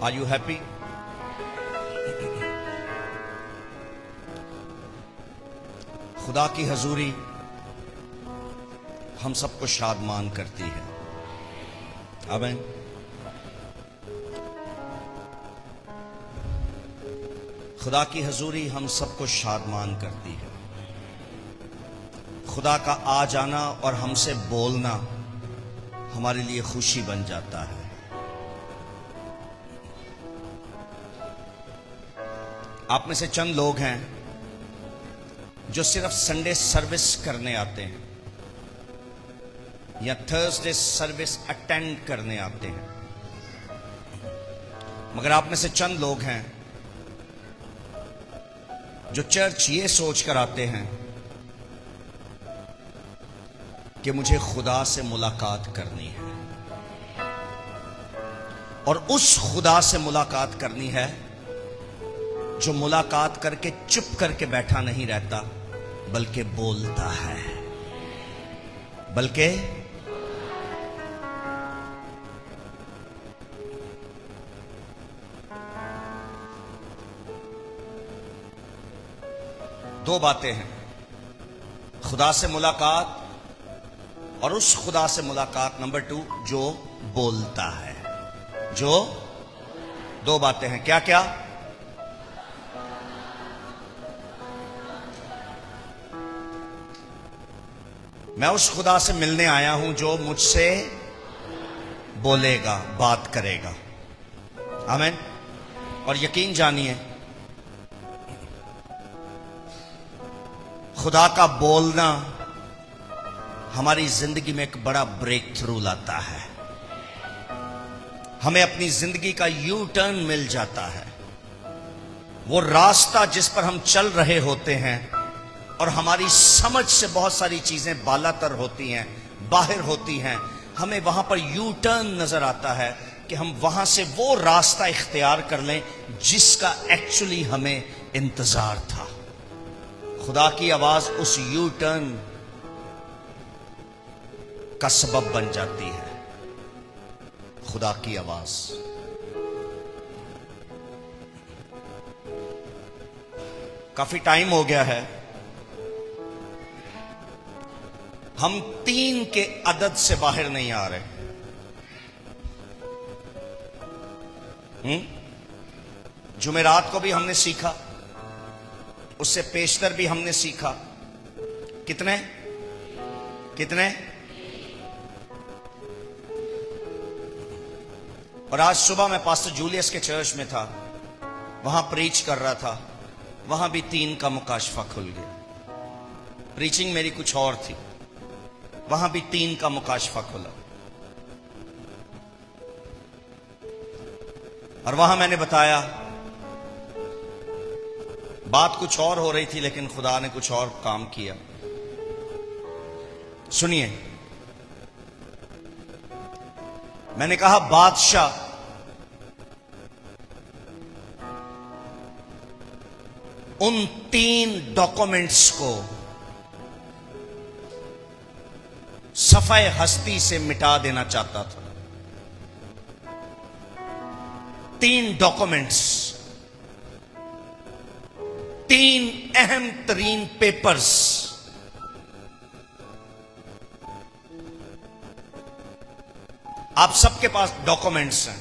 Are you happy? खुदा की हजूरी हम सबको शादमान करती है। आमीन। खुदा की हजूरी हम सबको शादमान करती है। खुदा का आ जाना और हमसे बोलना हमारे लिए खुशी बन जाता है। आप में से चंद लोग हैं जो सिर्फ संडे सर्विस करने आते हैं या थर्सडे सर्विस अटेंड करने आते हैं, मगर आप में से चंद लोग हैं जो चर्च ये सोच कर आते हैं कि मुझे खुदा से मुलाकात करनी है, और उस खुदा से मुलाकात करनी है जो मुलाकात करके चुप करके बैठा नहीं रहता, बल्कि बोलता है। बल्कि दो बातें हैं, खुदा से मुलाकात और उस खुदा से मुलाकात नंबर 2 जो बोलता है। जो दो बातें हैं, क्या क्या? मैं उस खुदा से मिलने आया हूं जो मुझसे बोलेगा, बात करेगा। आमीन। और यकीन जानिए, खुदा का बोलना हमारी जिंदगी में एक बड़ा ब्रेक थ्रू लाता है। हमें अपनी जिंदगी का यू टर्न मिल जाता है। वो रास्ता जिस पर हम चल रहे होते हैं और हमारी समझ से बहुत सारी चीजें बालातर होती हैं, बाहर होती हैं, हमें वहां पर यू टर्न नजर आता है कि हम वहां से वो रास्ता इख्तियार कर लें जिसका एक्चुअली हमें इंतजार था। खुदा की आवाज उस यू टर्न का सबब बन जाती है। खुदा की आवाज। काफी टाइम हो गया है हम 3 के अदद से बाहर नहीं आ रहे। जुमेरात को भी हमने सीखा, उससे पेशतर भी हमने सीखा। कितने कितने? और आज सुबह मैं पास्टर जूलियस के चर्च में था, वहां प्रीच कर रहा था, वहां भी 3 का मुकाशफा खुल गया। प्रीचिंग मेरी कुछ और थी, वहां भी 3 का मुकाशफा खुला। और वहां मैंने बताया, बात कुछ और हो रही थी लेकिन खुदा ने कुछ और काम किया। सुनिए, मैंने कहा बादशाह उन 3 डॉक्यूमेंट्स को सफाए हस्ती से मिटा देना चाहता था। 3 डॉक्यूमेंट्स, 3 अहम तरीन पेपर्स, आप सबके पास डॉक्यूमेंट्स हैं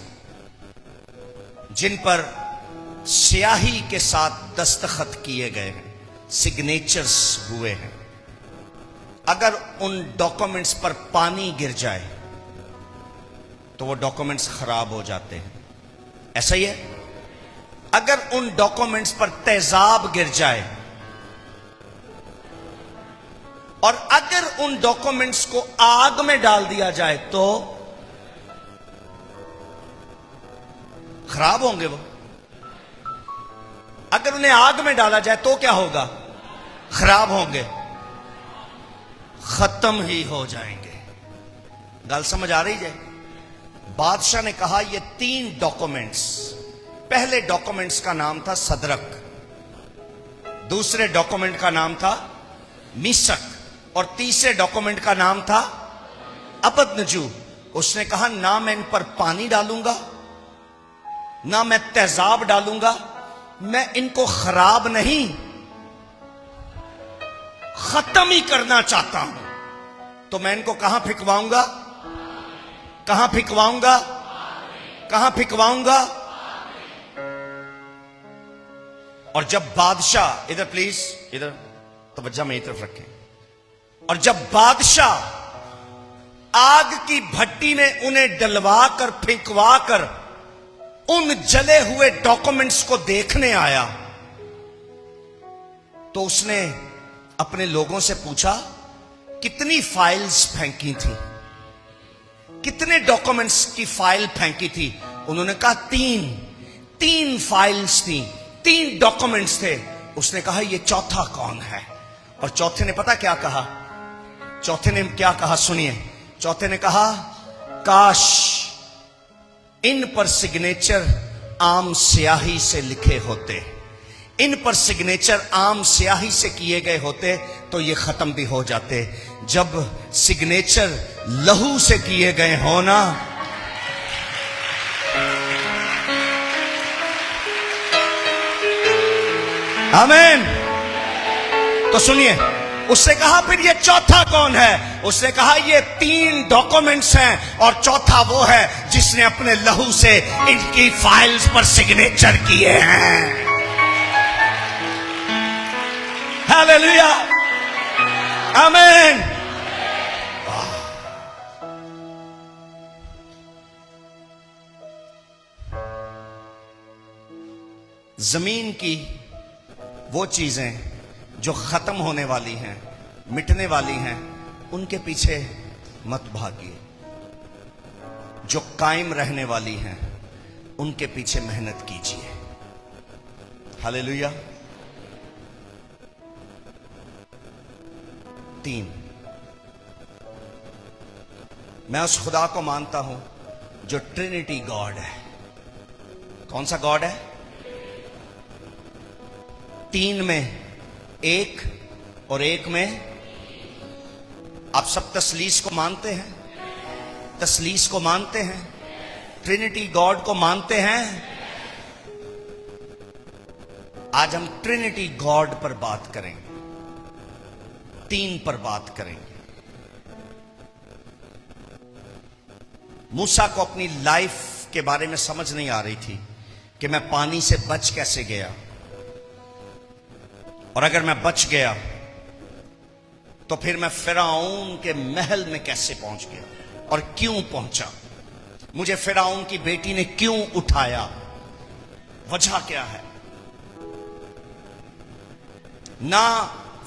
जिन पर स्याही के साथ दस्तखत किए गए हैं, सिग्नेचर्स हुए हैं। अगर उन डॉक्यूमेंट्स पर पानी गिर जाए तो वो डॉक्यूमेंट्स खराब हो जाते हैं। ऐसा ही है, अगर उन डॉक्यूमेंट्स पर तेजाब गिर जाए और अगर उन डॉक्यूमेंट्स को आग में डाल दिया जाए तो खराब होंगे वो। अगर उन्हें आग में डाला जाए तो क्या होगा? खराब होंगे, खत्म ही हो जाएंगे। गल समझ आ रही है? बादशाह ने कहा ये 3 डॉक्यूमेंट्स, पहले डॉक्यूमेंट्स का नाम था सदरक, दूसरे डॉक्यूमेंट का नाम था मिशक, और तीसरे डॉक्यूमेंट का नाम था अबदनजू। उसने कहा ना मैं इन पर पानी डालूंगा, ना मैं तेजाब डालूंगा, मैं इनको खराब नहीं खत्म ही करना चाहता हूं। तो मैं इनको कहां फिकवाऊंगा? कहां फिकवाऊंगा? कहां फिकवाऊंगा? और जब बादशाह, इधर प्लीज, इधर तवज्जो मेरी तरफ रखें, और जब बादशाह आग की भट्टी में उन्हें डलवा कर फेंकवा कर उन जले हुए डॉक्यूमेंट्स को देखने आया, तो उसने अपने लोगों से पूछा कितनी फाइल्स फेंकी थी, कितने डॉक्यूमेंट्स की फाइल फेंकी थी? उन्होंने कहा तीन फाइल्स थी, 3 डॉक्यूमेंट्स थे। उसने कहा ये चौथा कौन है? और चौथे ने पता क्या कहा? चौथे ने क्या कहा? सुनिए, चौथे ने कहा काश इन पर सिग्नेचर आम स्याही से लिखे होते, इन पर सिग्नेचर आम स्याही से किए गए होते तो ये खत्म भी हो जाते। जब सिग्नेचर लहू से किए गए हो ना, आमीन। तो सुनिए, उससे कहा फिर ये चौथा कौन है? उसने कहा ये 3 डॉक्यूमेंट्स हैं और चौथा वो है जिसने अपने लहू से इनकी फाइल्स पर सिग्नेचर किए हैं। हालेलुया, आमीन। जमीन की वो चीजें जो खत्म होने वाली हैं, मिटने वाली हैं, उनके पीछे मत भागिए। जो कायम रहने वाली हैं उनके पीछे मेहनत कीजिए। हालेलुया। 3, मैं उस खुदा को मानता हूं जो ट्रिनिटी गॉड है। कौन सा गॉड है? 3 में एक और एक में। आप सब तसलीस को मानते हैं? तसलीस को मानते हैं? ट्रिनिटी गॉड को मानते हैं? आज हम ट्रिनिटी गॉड पर बात करेंगे, 3 पर बात करेंगे। मूसा को अपनी लाइफ के बारे में समझ नहीं आ रही थी कि मैं पानी से बच कैसे गया, और अगर मैं बच गया तो फिर मैं फिरौन के महल में कैसे पहुंच गया और क्यों पहुंचा? मुझे फिरौन की बेटी ने क्यों उठाया? वजह क्या है? ना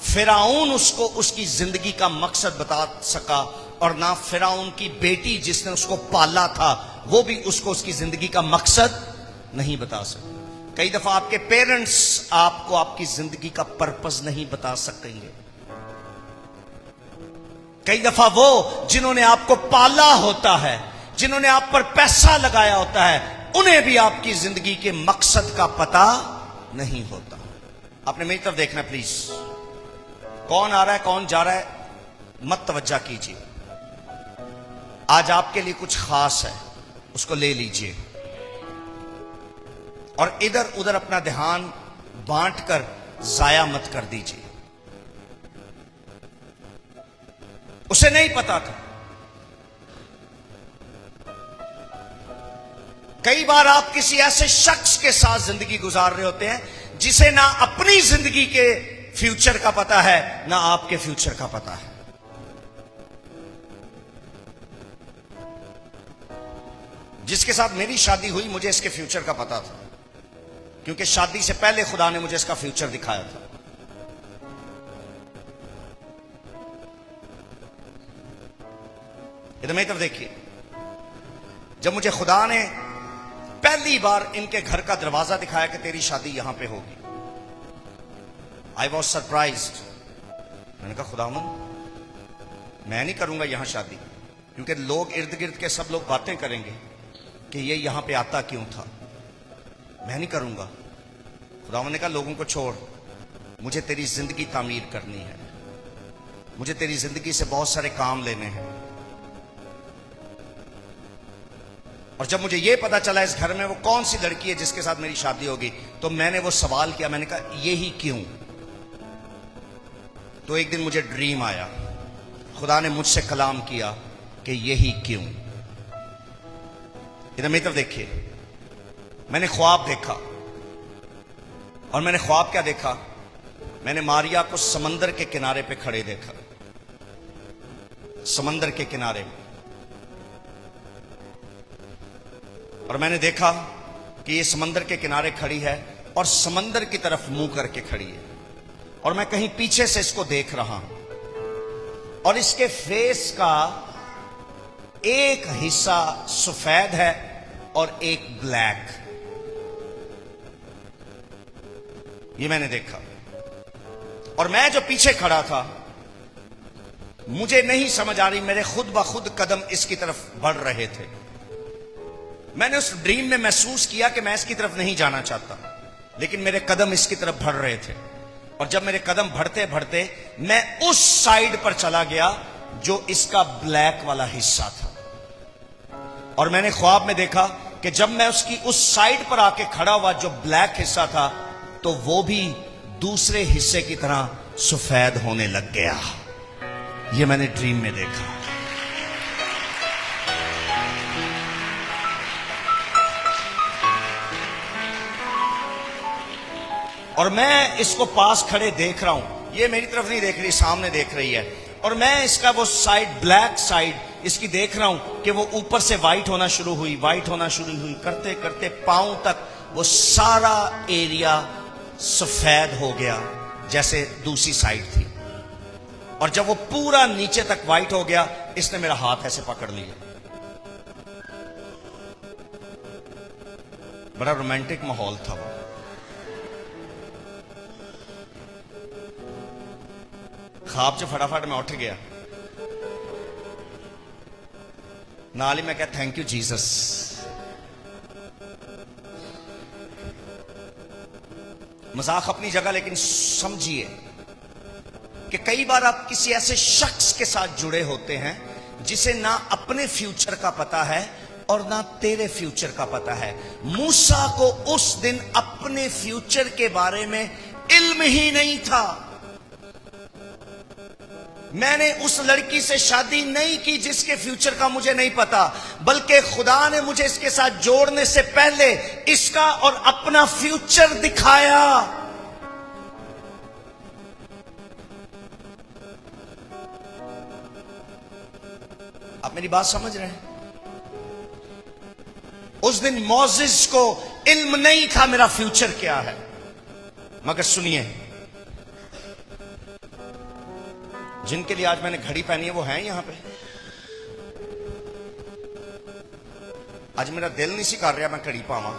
फिरौन उसको उसकी जिंदगी का मकसद बता सका, और ना फिरौन की बेटी जिसने उसको पाला था वो भी उसको उसकी जिंदगी का मकसद नहीं बता सका। कई दफा आपके पेरेंट्स आपको आपकी जिंदगी का पर्पस नहीं बता सकेंगे। कई दफा वो जिन्होंने आपको पाला होता है, जिन्होंने आप पर पैसा लगाया होता है, उन्हें भी आपकी जिंदगी के मकसद का पता नहीं होता। आपने मेरी तरफ देखना प्लीज। कौन आ रहा है, कौन जा रहा है, मत तवज्जो कीजिए। आज आपके लिए कुछ खास है, उसको ले लीजिए और इधर उधर अपना ध्यान बांटकर जाया मत कर दीजिए। उसे नहीं पता था। कई बार आप किसी ऐसे शख्स के साथ जिंदगी गुजार रहे होते हैं जिसे ना अपनी जिंदगी के फ्यूचर का पता है, ना आपके फ्यूचर का पता है। जिसके साथ मेरी शादी हुई, मुझे इसके फ्यूचर का पता था, क्योंकि शादी से पहले खुदा ने मुझे इसका फ्यूचर दिखाया था। इधर मेरी तरफ देखिए। जब मुझे खुदा ने पहली बार इनके घर का दरवाजा दिखाया कि तेरी शादी यहां पे होगी, आई वॉज सरप्राइज्ड। मैंने कहा खुदावन, मैं नहीं करूंगा यहां शादी, क्योंकि लोग इर्द गिर्द के सब लोग बातें करेंगे कि ये यहां पे आता क्यों था। मैं नहीं करूंगा। खुदावन ने कहा लोगों को छोड़, मुझे तेरी जिंदगी तामीर करनी है, मुझे तेरी जिंदगी से बहुत सारे काम लेने हैं। और जब मुझे यह पता चला इस घर में वो कौन सी लड़की है जिसके साथ मेरी शादी होगी, तो मैंने वो सवाल किया, मैंने कहा ये ही क्यों? तो एक दिन मुझे ड्रीम आया, खुदा ने मुझसे कलाम किया कि यही क्यों। इधर मेरी तरफ देखिए, मैंने ख्वाब देखा, और मैंने ख्वाब क्या देखा? मैंने मारिया को समंदर के किनारे पे खड़े देखा, समंदर के किनारे में, और मैंने देखा कि ये समंदर के किनारे खड़ी है और समंदर की तरफ मुंह करके खड़ी है, और मैं कहीं पीछे से इसको देख रहा हूं, और इसके फेस का एक हिस्सा सफेद है और एक ब्लैक। ये मैंने देखा, और मैं जो पीछे खड़ा था, मुझे नहीं समझ आ रही, मेरे खुद ब खुद कदम इसकी तरफ बढ़ रहे थे। मैंने उस ड्रीम में महसूस किया कि मैं इसकी तरफ नहीं जाना चाहता, लेकिन मेरे कदम इसकी तरफ बढ़ रहे थे, और जब मेरे कदम बढ़ते बढ़ते मैं उस साइड पर चला गया जो इसका ब्लैक वाला हिस्सा था। और मैंने ख्वाब में देखा कि जब मैं उसकी उस साइड पर आके खड़ा हुआ जो ब्लैक हिस्सा था, तो वो भी दूसरे हिस्से की तरह सफेद होने लग गया। ये मैंने ड्रीम में देखा। और मैं इसको पास खड़े देख रहा हूं, ये मेरी तरफ नहीं देख रही, सामने देख रही है, और मैं इसका वो साइड, ब्लैक साइड इसकी देख रहा हूं कि वो ऊपर से वाइट होना शुरू हुई, वाइट होना शुरू हुई, करते करते पांव तक वो सारा एरिया सफेद हो गया जैसे दूसरी साइड थी। और जब वो पूरा नीचे तक वाइट हो गया, इसने मेरा हाथ ऐसे पकड़ लिया। बड़ा रोमांटिक माहौल था वो। ख्वाब जो फटाफट में उठ गया, नाल ही मैं क्या, थैंक यू जीसस। मजाक अपनी जगह, लेकिन समझिए कि कई बार आप किसी ऐसे शख्स के साथ जुड़े होते हैं जिसे ना अपने फ्यूचर का पता है और ना तेरे फ्यूचर का पता है। मूसा को उस दिन अपने फ्यूचर के बारे में इल्म ही नहीं था। मैंने उस लड़की से शादी नहीं की जिसके फ्यूचर का मुझे नहीं पता, बल्कि खुदा ने मुझे इसके साथ जोड़ने से पहले इसका और अपना फ्यूचर दिखाया। आप मेरी बात समझ रहे हैं? उस दिन मोसेस को इल्म नहीं था मेरा फ्यूचर क्या है, मगर सुनिए, जिनके लिए आज मैंने घड़ी पहनी है वो हैं यहां पे। आज मेरा दिल नहीं सी कर रहा मैं घड़ी पावा,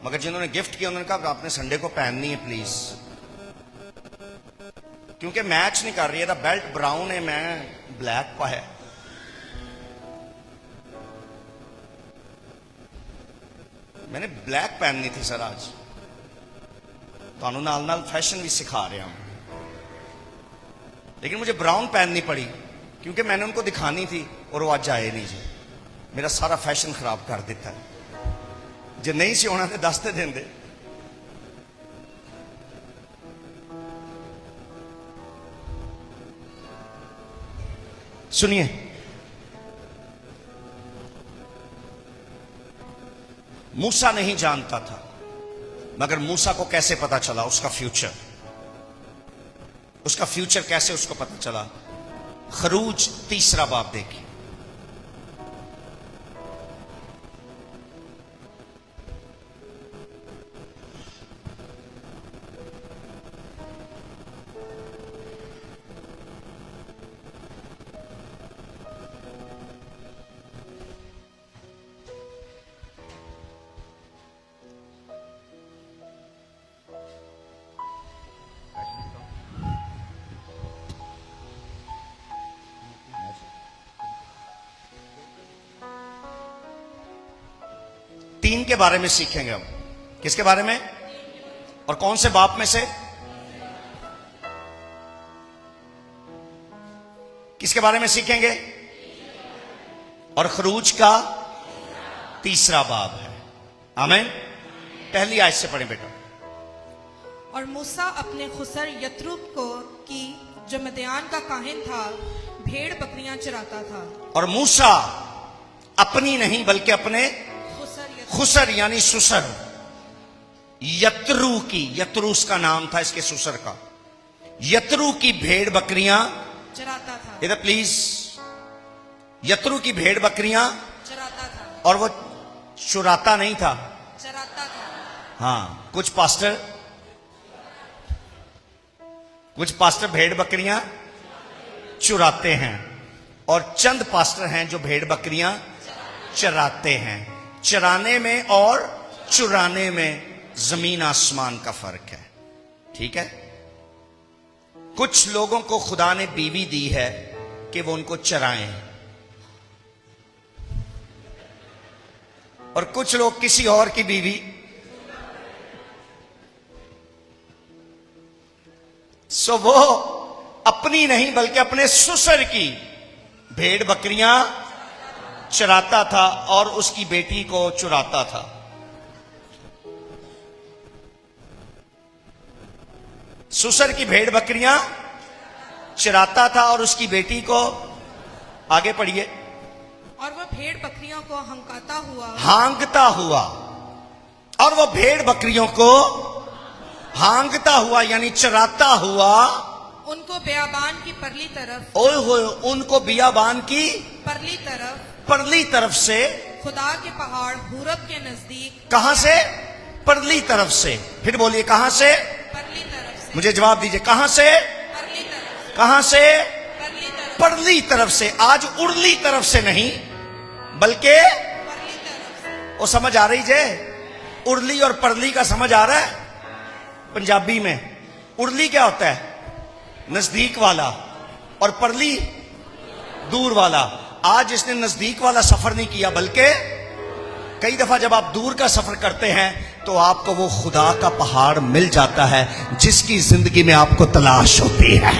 मगर जिन्होंने गिफ्ट किया उन्होंने कहा आपने संडे को पहननी है प्लीज, क्योंकि मैच नहीं कर रही है। बेल्ट ब्राउन है, मैं ब्लैक पा है। मैंने ब्लैक पहननी थी सर आज, तो नाल नाल फैशन भी सिखा रहा हूं, लेकिन मुझे ब्राउन पहननी पड़ी क्योंकि मैंने उनको दिखानी थी, और वो आज आए नहीं जी। मेरा सारा फैशन खराब कर देता है। जो नहीं सी होना तो दसते देंदे। सुनिए, मूसा नहीं जानता था, मगर मूसा को कैसे पता चला उसका फ्यूचर? उसका फ्यूचर कैसे उसको पता चला? खरूज 3 बाब देखिए। तीन के बारे में सीखेंगे हम। किसके बारे में और कौन से बाप में से? किसके बारे में सीखेंगे? और खरूज का 3 बाब है। आमीन। पहली आयत से पढ़े बेटा। और मूसा अपने खुसर यत्रूब को की जो मदियान का काहिन था भेड़ बकरियां चराता था। और मूसा अपनी नहीं बल्कि अपने खुसर यानी सुसर यत्रू की, यत्रू उसका नाम था इसके सुसर का, यत्रू की भेड़ बकरियां चराता था। इधर प्लीज। यत्रू की भेड़ बकरियां चराता था। और वो चुराता नहीं था, चराता था। हाँ कुछ पास्टर भेड़ बकरियां चुराते हैं और चंद पास्टर हैं जो भेड़ बकरियां चराते हैं। चराने में और चुराने में जमीन आसमान का फर्क है। ठीक है। कुछ लोगों को खुदा ने बीवी दी है कि वो उनको चराएं, और कुछ लोग किसी और की बीवी सो वो अपनी नहीं बल्कि अपने ससुर की भेड़ बकरियां चराता था और उसकी बेटी को चुराता था। ससुर की भेड़ बकरियां चराता था और उसकी बेटी को, आगे पढ़िए। और वह भेड़ बकरियों को हांगता हुआ और वह भेड़ बकरियों को हांगता हुआ यानी चराता हुआ उनको बियाबान की परली तरफ, ओए होए, उनको बियाबान की परली तरफ से, खुदा के पहाड़ हुरब के नजदीक। कहां से? परली तरफ से। फिर बोलिए कहां से? परली तरफ से। मुझे जवाब दीजिए कहां से? परली तरफ। कहां से? परली तरफ। परली तरफ से। आज उर्ली तरफ से नहीं बल्कि परली तरफ से। वो समझ आ रही जे? उर्ली और परली का समझ आ रहा है? पंजाबी में उर्ली क्या होता है? नजदीक वाला, और परली दूर वाला। आज इसने नजदीक वाला सफर नहीं किया बल्कि कई दफा जब आप दूर का सफर करते हैं तो आपको वो खुदा का पहाड़ मिल जाता है जिसकी जिंदगी में आपको तलाश होती है।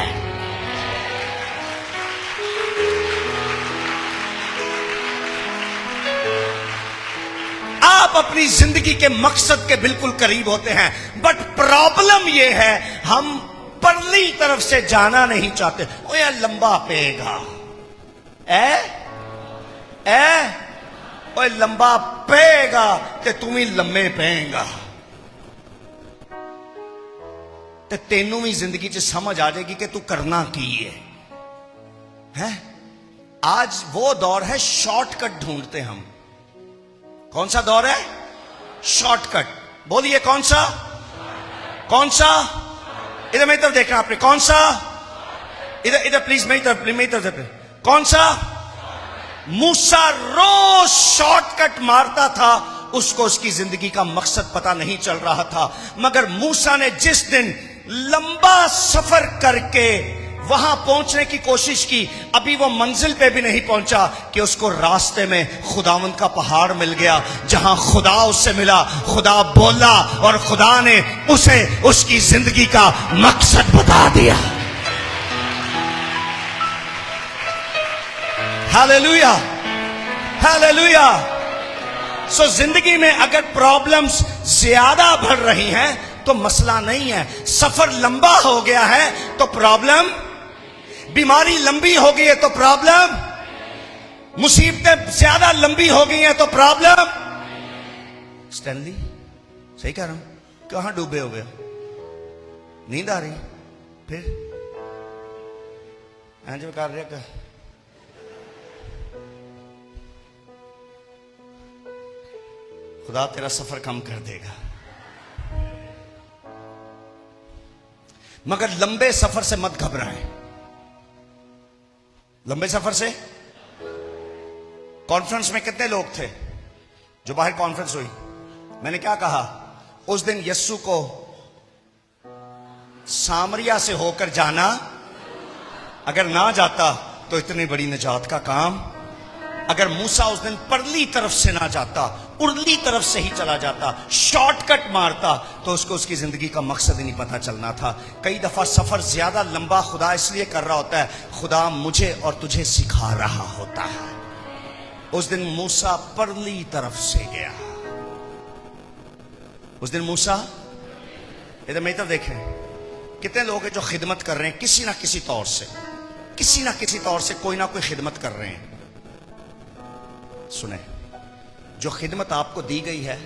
आप अपनी जिंदगी के मकसद के बिल्कुल करीब होते हैं, बट प्रॉब्लम यह है हम परली तरफ से जाना नहीं चाहते। ओ यार लंबा पेगा ओए लंबा पेगा ते तुम ही लम्मे पेगा, ते तेनू भी जिंदगी च समझ आ जाएगी कि तू करना की है? आज वो दौर है शॉर्टकट ढूंढते हम। कौन सा दौर है? शॉर्टकट। बोलिए कौन सा? कौन सा? इधर मेरी तरफ देखना आपने। कौन सा? इधर प्लीज मेरी तरफ। कौन सा? मूसा रोज शॉर्टकट मारता था, उसको उसकी जिंदगी का मकसद पता नहीं चल रहा था। मगर मूसा ने जिस दिन लंबा सफर करके वहां पहुंचने की कोशिश की, अभी वो मंजिल पे भी नहीं पहुंचा कि उसको रास्ते में खुदावंद का पहाड़ मिल गया, जहां खुदा उससे मिला, खुदा बोला और खुदा ने उसे उसकी जिंदगी का मकसद बता दिया। Hallelujah, hallelujah. सो जिंदगी में अगर प्रॉब्लम्स ज्यादा बढ़ रही हैं तो मसला नहीं है। सफर लंबा हो गया है तो प्रॉब्लम, बीमारी लंबी हो गई है तो प्रॉब्लम, मुसीबतें ज्यादा लंबी हो गई हैं तो प्रॉब्लम। स्टैनली सही कह रहा हूं? कहां डूबे हो गए? नींद आ रही? फिर जो कर रहे का खुदा तेरा सफर कम कर देगा। मगर लंबे सफर से मत घबराएं। लंबे सफर से कॉन्फ्रेंस में कितने लोग थे जो बाहर कॉन्फ्रेंस हुई? मैंने क्या कहा? उस दिन यस्सु को सामरिया से होकर जाना, अगर ना जाता तो इतनी बड़ी निजात का काम। अगर मूसा उस दिन परली तरफ से ना जाता, उर्ली तरफ से ही चला जाता, शॉर्टकट मारता, तो उसको उसकी जिंदगी का मकसद ही नहीं पता चलना था। कई दफा सफर ज्यादा लंबा खुदा इसलिए कर रहा होता है, खुदा मुझे और तुझे सिखा रहा होता है। उस दिन मूसा परली तरफ से गया। उस दिन मूसा, इधर मेरी तरफ देखें, कितने लोग हैं जो खिदमत कर रहे हैं किसी ना किसी तौर से कोई ना कोई खिदमत कर रहे हैं। सुने, जो खिदमत आपको दी गई है,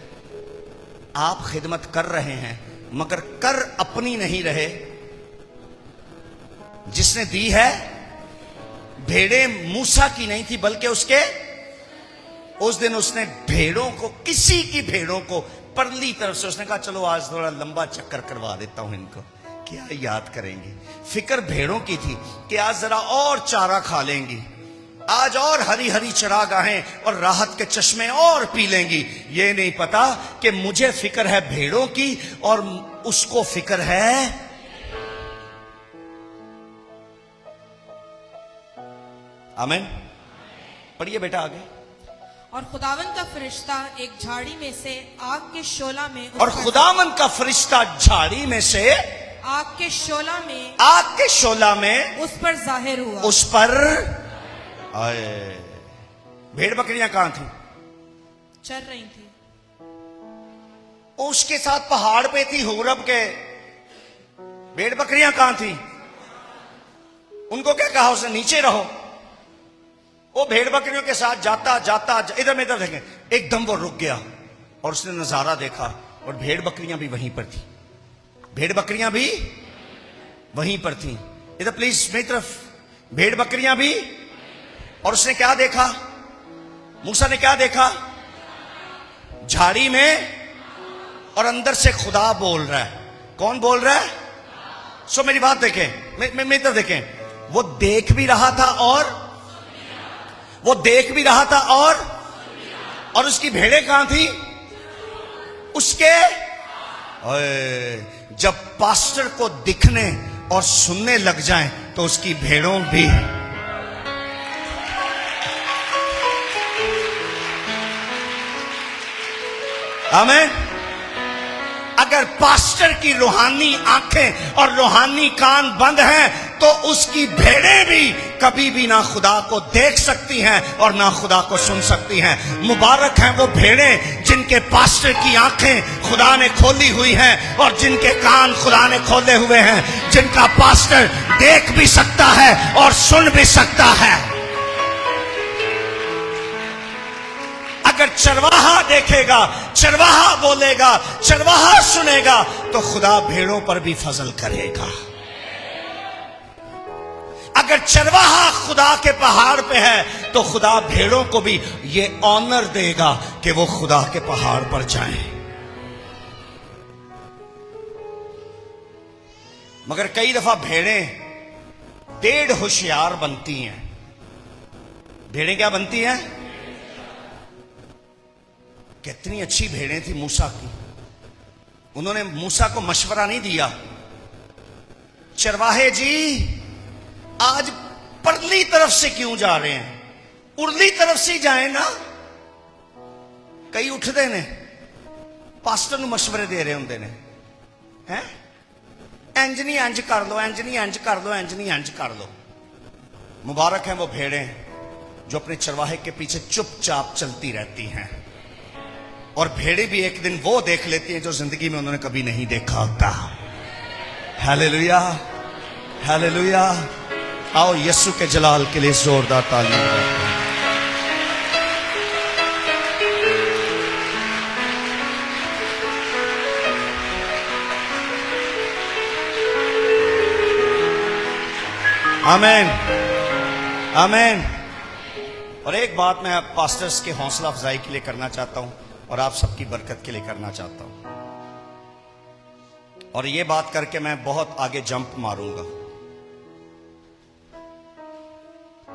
आप खिदमत कर रहे हैं, मगर कर अपनी नहीं रहे। जिसने दी है, भेड़ें मूसा की नहीं थी बल्कि उसके। उस दिन उसने भेड़ों को, किसी की भेड़ों को परली तरफ से उसने कहा चलो आज थोड़ा लंबा चक्कर करवा देता हूं इनको, क्या याद करेंगे। फिक्र भेड़ों की थी कि आज जरा और चारा खा लेंगी, आज और हरी हरी चरागाहें और राहत के चश्मे और पी लेंगी। ये नहीं पता कि मुझे फिक्र है भेड़ों की और उसको फिक्र है। आमीन। पढ़िए बेटा आगे। और खुदावन का फरिश्ता एक झाड़ी में से आग के शोला में और खुदावन का फरिश्ता झाड़ी में से आग के शोला में उस पर जाहिर हुआ। उस पर आए। भेड़ बकरियां कहां थी? चल रही थी। उसके साथ पहाड़ पे थी हुरब के। भेड़ बकरियां कहां थी? उनको क्या कहा उसने? नीचे रहो। वो भेड़ बकरियों के साथ जाता इधर में इधर देखें, एकदम वो रुक गया और उसने नजारा देखा और भेड़ बकरियां भी वहीं पर थी। भेड़ बकरियां भी वहीं पर थी। इधर प्लीज मेरी तरफ। भेड़ बकरियां भी। और उसने क्या देखा? मूसा ने क्या देखा? झाड़ी में और अंदर से खुदा बोल रहा है। कौन बोल रहा है? सो मेरी बात देखें, मेरी तरफ देखें। वो देख भी रहा था और उसकी भेड़ें कहां थी? उसके। जब पास्टर को दिखने और सुनने लग जाएं तो उसकी भेड़ों भी। आमीन। अगर पास्टर की रूहानी आंखें और रूहानी कान बंद हैं तो उसकी भेड़ें भी कभी भी ना खुदा को देख सकती हैं और ना खुदा को सुन सकती हैं। मुबारक हैं वो भेड़ें जिनके पास्टर की आंखें खुदा ने खोली हुई हैं और जिनके कान खुदा ने खोले हुए हैं, जिनका पास्टर देख भी सकता है और सुन भी सकता है। अगर चरवाहा देखेगा, चरवाहा बोलेगा, चरवाहा सुनेगा तो खुदा भेड़ों पर भी फजल करेगा। अगर चरवाहा खुदा के पहाड़ पे है तो खुदा भेड़ों को भी ये ऑनर देगा कि वो खुदा के पहाड़ पर जाएं। मगर कई दफा भेड़ें डेढ़ होशियार बनती हैं। भेड़ें क्या बनती हैं? कितनी अच्छी भेड़ें थी मूसा की। उन्होंने मूसा को मशवरा नहीं दिया, चरवाहे जी आज परली तरफ से क्यों जा रहे हैं, उरली तरफ से जाए ना। कई उठते ने पास्टर ਨੂੰ मशवरे दे रहे होंगे ने, हैं इंज नहीं इंज कर लो, इंज नहीं इंज कर लो, इंज नहीं इंज कर लो। मुबारक हैं वो भेड़ें जो अपने चरवाहे के पीछे चुपचाप चलती रहती हैं। और भेड़ें भी एक दिन वो देख लेती हैं जो जिंदगी में उन्होंने कभी नहीं देखा होता। Hallelujah, hallelujah. आओ यीशु के जलाल के लिए जोरदार ताली बजाते हैं। आमीन, आमीन। और एक बात मैं आप पास्टर्स के हौसला अफजाई के लिए करना चाहता हूं और आप सबकी बरकत के लिए करना चाहता हूं। और ये बात करके मैं बहुत आगे जंप मारूंगा।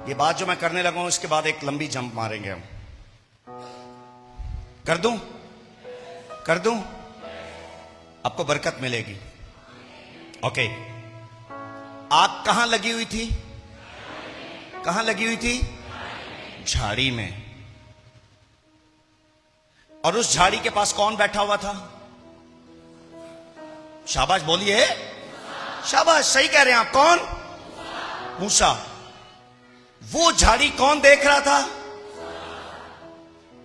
ये बात जो मैं करने लगा हूं इसके बाद एक लंबी जंप मारेंगे हम। कर दूं? कर दूं? आपको बरकत मिलेगी। ओके। आग कहां लगी हुई थी? कहां लगी हुई थी? झाड़ी में। और उस झाड़ी के पास कौन बैठा हुआ था? शाबाश बोलिए, शाबाश, सही कह रहे हैं आप। कौन? मूसा। वो झाड़ी कौन देख रहा था?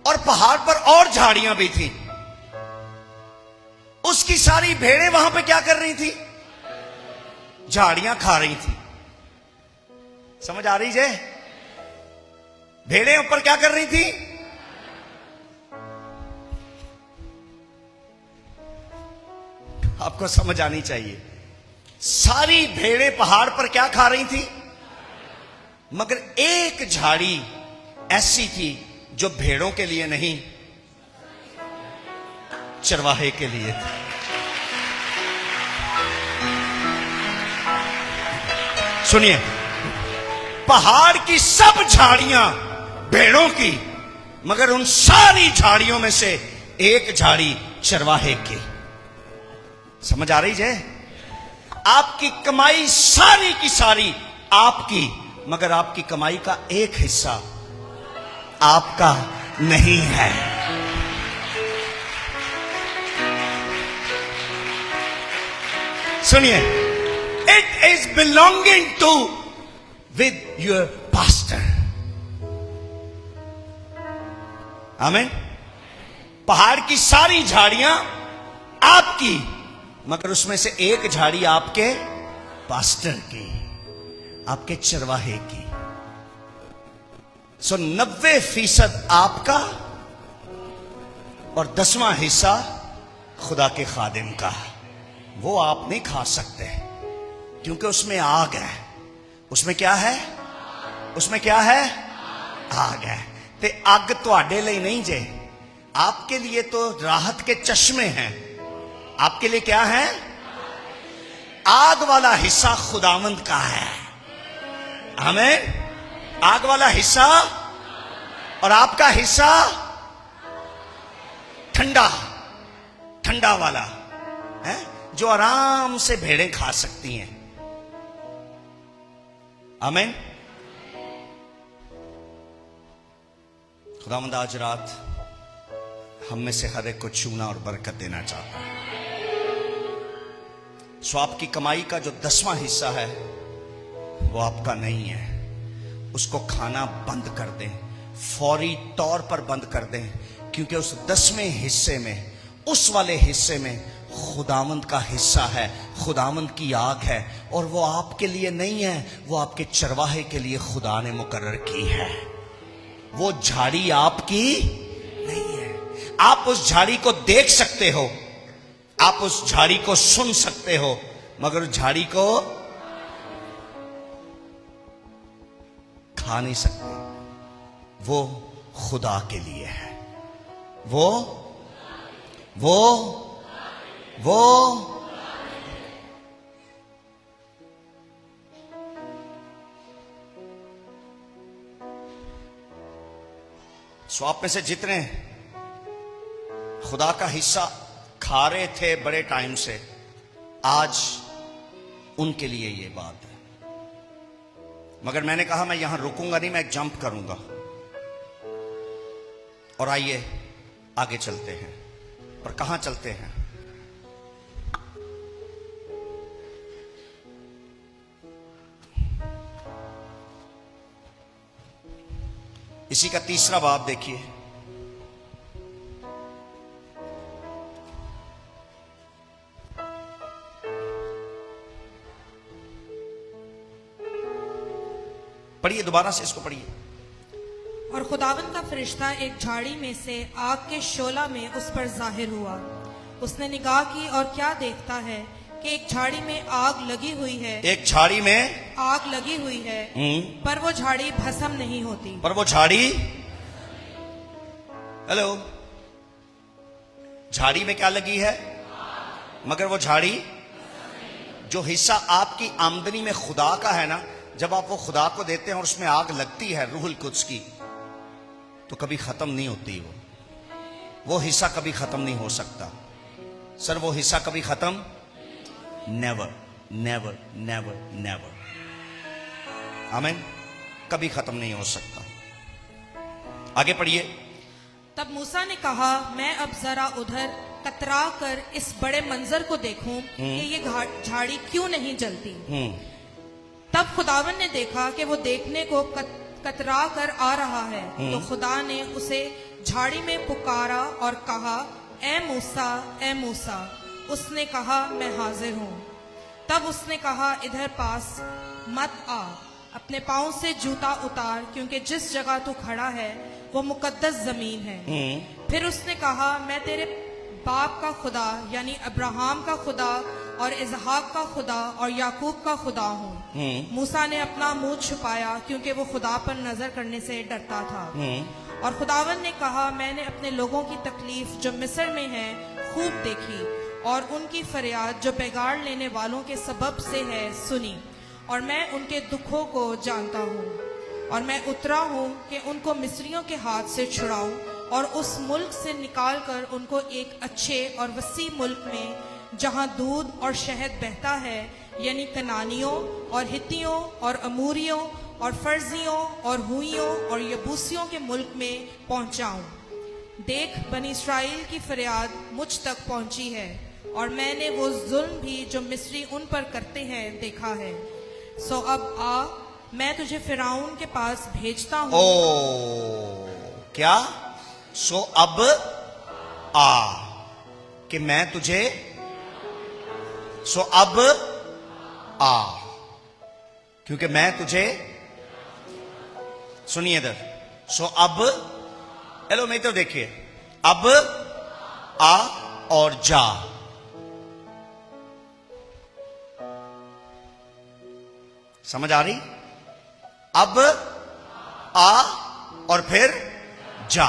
और पहाड़ पर और झाड़ियां भी थी। उसकी सारी भेड़ें वहां पे क्या कर रही थी? झाड़ियां खा रही थी। समझ आ रही है? भेड़ें ऊपर क्या कर रही थी? आपको समझ आनी चाहिए। सारी भेड़ें पहाड़ पर क्या खा रही थी? मगर एक झाड़ी ऐसी थी जो भेड़ों के लिए नहीं, चरवाहे के लिए थी। सुनिए, पहाड़ की सब झाड़ियां भेड़ों की, मगर उन सारी झाड़ियों में से एक झाड़ी चरवाहे की। समझ आ रही है? आपकी कमाई सारी की सारी आपकी, मगर आपकी कमाई का एक हिस्सा आपका नहीं है। सुनिए, it is belonging to with your pastor. आमीन। पहाड़ की सारी झाड़ियां आपकी, मगर उसमें से एक झाड़ी आपके पास्टर की, आपके चरवाहे की। 90% आपका और 10वां हिस्सा खुदा के खादिम का। वो आप नहीं खा सकते क्योंकि उसमें आग है। उसमें क्या है? उसमें क्या है? आग है। ते आग तुहाडे लिए नहीं जे, आपके लिए तो राहत के चश्मे हैं। आपके लिए क्या है? आग वाला हिस्सा खुदावंद का है। हमें आग वाला हिस्सा, और आपका हिस्सा ठंडा ठंडा वाला है, जो आराम से भेड़ें खा सकती हैं। आमीन। खुदावंद आज रात हम में से हर एक को छूना और बरकत देना चाहता है। सो आपकी कमाई का जो 10वां हिस्सा है वो आपका नहीं है। उसको खाना बंद कर दें, फौरी तौर पर बंद कर दें, क्योंकि उस 10वें हिस्से में, उस वाले हिस्से में खुदावंद का हिस्सा है, खुदावंद की आग है, और वो आपके लिए नहीं है, वो आपके चरवाहे के लिए खुदा ने मुकर्रर की है। वो झाड़ी आपकी नहीं है। आप उस झाड़ी को देख सकते हो, आप उस झाड़ी को सुन सकते हो, मगर उस झाड़ी को खा नहीं सकते। वो खुदा के लिए है। वो सो आप में से जितने खुदा का हिस्सा खा रहे थे बड़े टाइम से, आज उनके लिए ये बात है। मगर मैंने कहा मैं यहां रुकूंगा नहीं, मैं एक जंप करूंगा। और आइए आगे चलते हैं। पर कहां चलते हैं? इसी का 3रा बाब देखिए। पढ़िए, दोबारा से इसको पढ़िए। और खुदावंद का फरिश्ता एक झाड़ी में से आग के शोला में उस पर जाहिर हुआ। उसने निगाह की और क्या देखता है कि एक झाड़ी में आग लगी हुई है। एक झाड़ी में आग लगी हुई है, पर वो झाड़ी भस्म नहीं होती। पर वो झाड़ी, हेलो, झाड़ी में क्या लगी है? मगर वो झाड़ी, जो हिस्सा आपकी आमदनी में खुदा का है ना, जब आप वो खुदा को देते हैं और उसमें आग लगती है रूहुल कुद्स की, तो कभी खत्म नहीं होती। वो हिस्सा कभी खत्म नहीं हो सकता। सर, वो हिस्सा कभी खत्म, नेवर नेवर नेवर नेवर। आमीन। कभी खत्म नहीं हो सकता। आगे पढ़िए। तब मूसा ने कहा, मैं अब जरा उधर कतरा कर इस बड़े मंजर को देखूं कि ये झाड़ी क्यों नहीं जलती। तब खुदावन ने देखा कि वो देखने को कतरा कर आ रहा है। तो खुदा ने उसे झाड़ी में पुकारा और कहा, ए मूसा, ए मूसा। उसने कहा, मैं हाजिर हूँ। तब उसने कहा, इधर पास मत आ, अपने पाँव से जूता उतार, क्योंकि जिस जगह तू खड़ा है वो मुकद्दस जमीन है। फिर उसने कहा, मैं तेरे बाप का खुदा यानी अब्राहम का खुदा और इजहाक का खुदा और याकूब का खुदा हूँ। मूसा ने अपना मुंह छुपाया, क्योंकि वो खुदा पर नजर करने से डरता था। और खुदावन ने कहा, मैंने अपने लोगों की तकलीफ जो मिस्र में है खूब देखी, और उनकी फरियाद जो पैगार लेने वालों के सबब से है सुनी, और मैं उनके दुखों को जानता हूँ। और मैं उतरा हूँ कि उनको मिस्रियों के हाथ से छुड़ाऊं और उस मुल्क से निकाल कर उनको एक अच्छे और वसी मुल्क में, जहाँ दूध और शहद बहता है, यानी कनानियों और हित्तियों और अमूरियों और फर्जियों और हुइयों और यबूसियों के मुल्क में पहुँचाऊँ। देख, बनी इस्राएल की फरियाद मुझ तक पहुँची है, और मैंने वो जुल्म भी जो मिस्री उन पर करते हैं देखा है। सो अब आ, मैं तुझे फिरौन के पास भेजता हूँ। ओ क्या? सो अब आ कि मैं तुझे, सो अब आ क्योंकि मैं तुझे, सुनिए इधर, सो अब, हेलो नहीं तो देखिए, अब आ और जा। समझ आ रही? अब आ और फिर जा।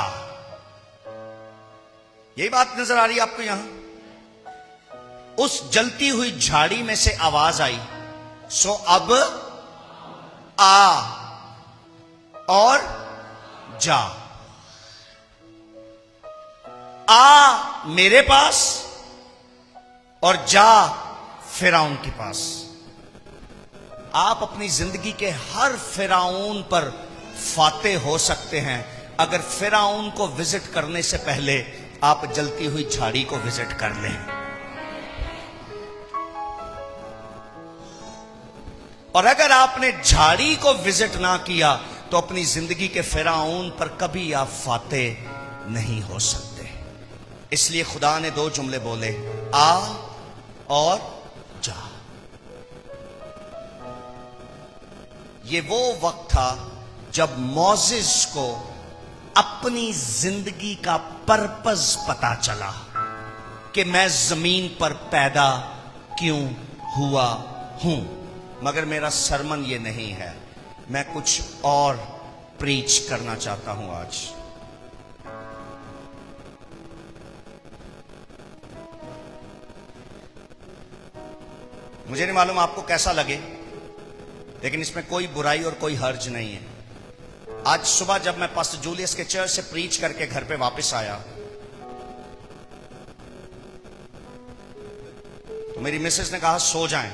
यही बात नजर आ रही है आपको यहां? उस जलती हुई झाड़ी में से आवाज आई, सो अब आ और जा। आ मेरे पास और जा फिरौन के पास। आप अपनी जिंदगी के हर फिरौन पर फाते हो सकते हैं अगर फिरौन को विजिट करने से पहले आप जलती हुई झाड़ी को विजिट कर लें। और अगर आपने झाड़ी को विजिट ना किया तो अपनी जिंदगी के फिरौन पर कभी आप फाते नहीं हो सकते। इसलिए खुदा ने दो जुमले बोले, आ और जा। ये वो वक्त था जब मोसेस को अपनी जिंदगी का पर्पस पता चला कि मैं जमीन पर पैदा क्यों हुआ हूं। मगर मेरा सरमन ये नहीं है, मैं कुछ और प्रीच करना चाहता हूं आज। मुझे नहीं मालूम आपको कैसा लगे, लेकिन इसमें कोई बुराई और कोई हर्ज नहीं है। आज सुबह जब मैं पास्टर जूलियस के चर्च से प्रीच करके घर पे वापस आया तो मेरी मिसेस ने कहा सो जाएं,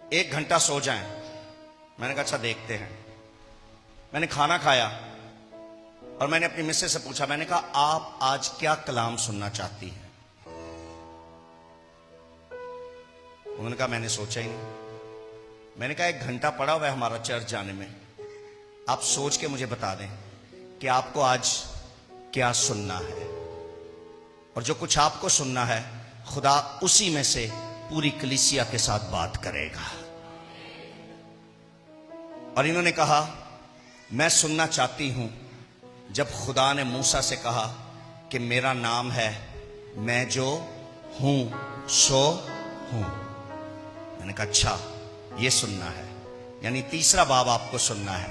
1 घंटा सो जाएं। मैंने कहा अच्छा देखते हैं। मैंने खाना खाया और मैंने अपनी मिसेस से पूछा, मैंने कहा आप आज क्या कलाम सुनना चाहती हैं? उन्होंने कहा मैंने सोचा ही नहीं। मैंने कहा 1 घंटा पड़ा हुआ है हमारा चर्च जाने में, आप सोच के मुझे बता दें कि आपको आज क्या सुनना है। और जो कुछ आपको सुनना है खुदा उसी में से पूरी कलीसिया के साथ बात करेगा। और इन्होंने कहा मैं सुनना चाहती हूं जब खुदा ने मूसा से कहा कि मेरा नाम है मैं जो हूं सो हूं। मैंने कहा अच्छा ये सुनना है, यानी तीसरा बाब आपको सुनना है।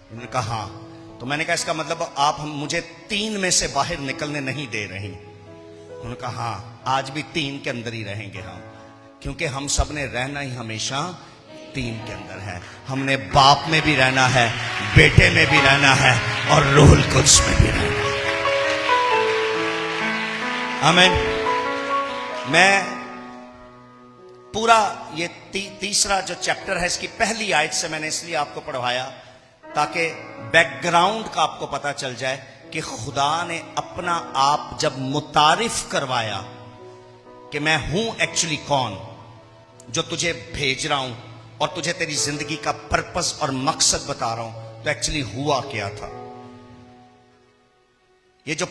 उन्होंने कहा हाँ। तो मैंने कहा इसका मतलब आप मुझे 3 में से बाहर निकलने नहीं दे रही? उन्होंने कहा हाँ, आज भी 3 के अंदर ही रहेंगे हम, क्योंकि हम सब ने रहना ही हमेशा 3 के अंदर है। हमने बाप में भी रहना है, बेटे में भी रहना है और रूहुल कुद्स में भी रहना है। आमीन। मैं पूरा ये तीसरा जो चैप्टर है इसकी पहली आयत से मैंने इसलिए आपको पढ़वाया ताकि बैकग्राउंड का आपको पता चल जाए कि खुदा ने अपना आप जब मुतारिफ करवाया कि मैं हूं एक्चुअली कौन, जो तुझे भेज रहा हूं और तुझे तेरी जिंदगी का पर्पस और मकसद बता रहा हूं, तो एक्चुअली हुआ क्या था। ये जो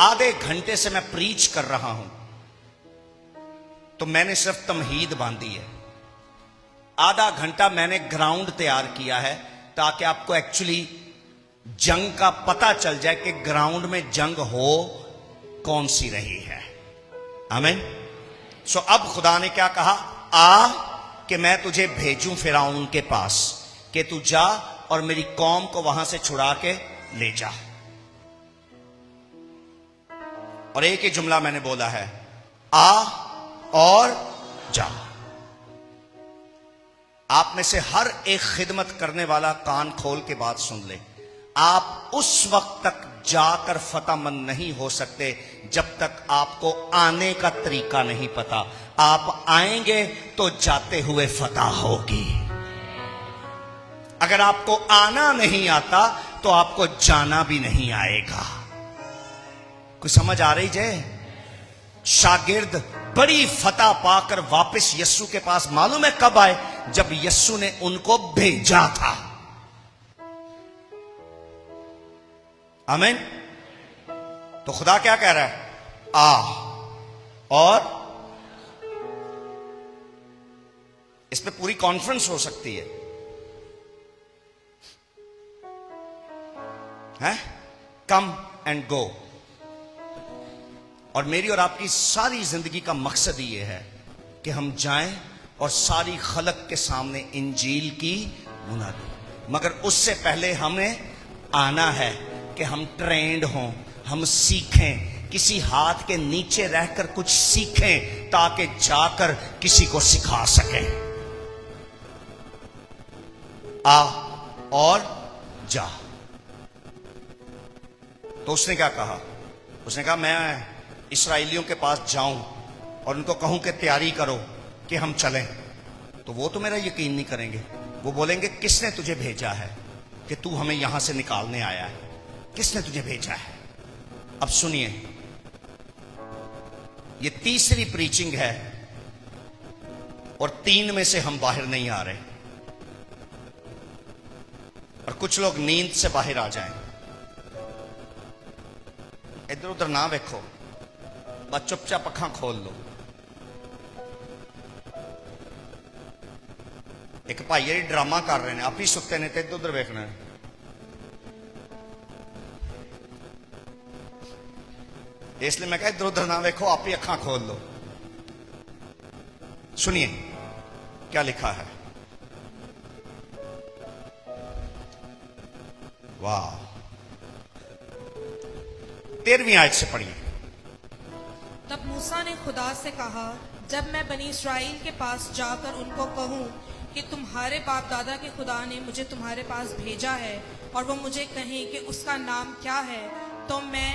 आधे घंटे से मैं प्रीच कर रहा हूं, तो मैंने सिर्फ तमहीद बांधी है। आधा घंटा मैंने ग्राउंड तैयार किया है ताकि आपको एक्चुअली जंग का पता चल जाए कि ग्राउंड में जंग हो कौन सी रही है। आमीन। सो अब खुदा ने क्या कहा, आ कि मैं तुझे भेजूं फिरौन के पास कि तू जा और मेरी कौम को वहां से छुड़ा के ले जा। और एक ही जुमला मैंने बोला है, आ और जा। आप में से हर एक खिदमत करने वाला कान खोल के बात सुन ले। आप उस वक्त तक जाकर फतेहमंद नहीं हो सकते जब तक आपको आने का तरीका नहीं पता। आप आएंगे तो जाते हुए फतह होगी। अगर आपको आना नहीं आता तो आपको जाना भी नहीं आएगा। कुछ समझ आ रही जय? शागिर्द बड़ी फतह पाकर वापस यस्सु के पास मालूम है कब आए? जब यस्सु ने उनको भेजा था। आमीन। तो खुदा क्या कह रहा है, आ और इस पे पूरी कॉन्फ्रेंस हो सकती है, कम एंड गो। और मेरी और आपकी सारी जिंदगी का मकसद ये है कि हम जाएं और सारी खलक के सामने इंजील की मुनादी। मगर उससे पहले हमें आना है कि हम ट्रेंड हों, हम सीखें, किसी हाथ के नीचे रहकर कुछ सीखें ताकि जाकर किसी को सिखा सकें। आ और जा। तो उसने क्या कहा? उसने कहा मैं इस्राएलियों के पास जाऊं और उनको कहूं कि तैयारी करो कि हम चलें। तो वो तो मेरा यकीन नहीं करेंगे। वो बोलेंगे किसने तुझे भेजा है कि तू हमें यहां से निकालने आया है? किसने तुझे भेजा है? अब सुनिए, ये तीसरी प्रीचिंग है और 3 में से हम बाहर नहीं आ रहे। और कुछ लोग नींद से बाहर आ जाएं। इधर उधर ना देखो, बस चुपचाप अखा खोल लो। एक भाई जी ड्रामा कर रहे हैं, आप ही सुते ने, इधर उधर देखना है। इसलिए मैं कहा इधर उधर ना देखो, आप ही अखा खोल लो। सुनिए क्या लिखा है। वाह, 13वीं आयत से पढ़िए। तब मूसा ने खुदा से कहा, जब मैं बनी इस्राएल के पास जाकर उनको कहूं कि तुम्हारे बाप दादा के खुदा ने मुझे तुम्हारे पास भेजा है और वो मुझे कहें कि उसका नाम क्या है, तो मैं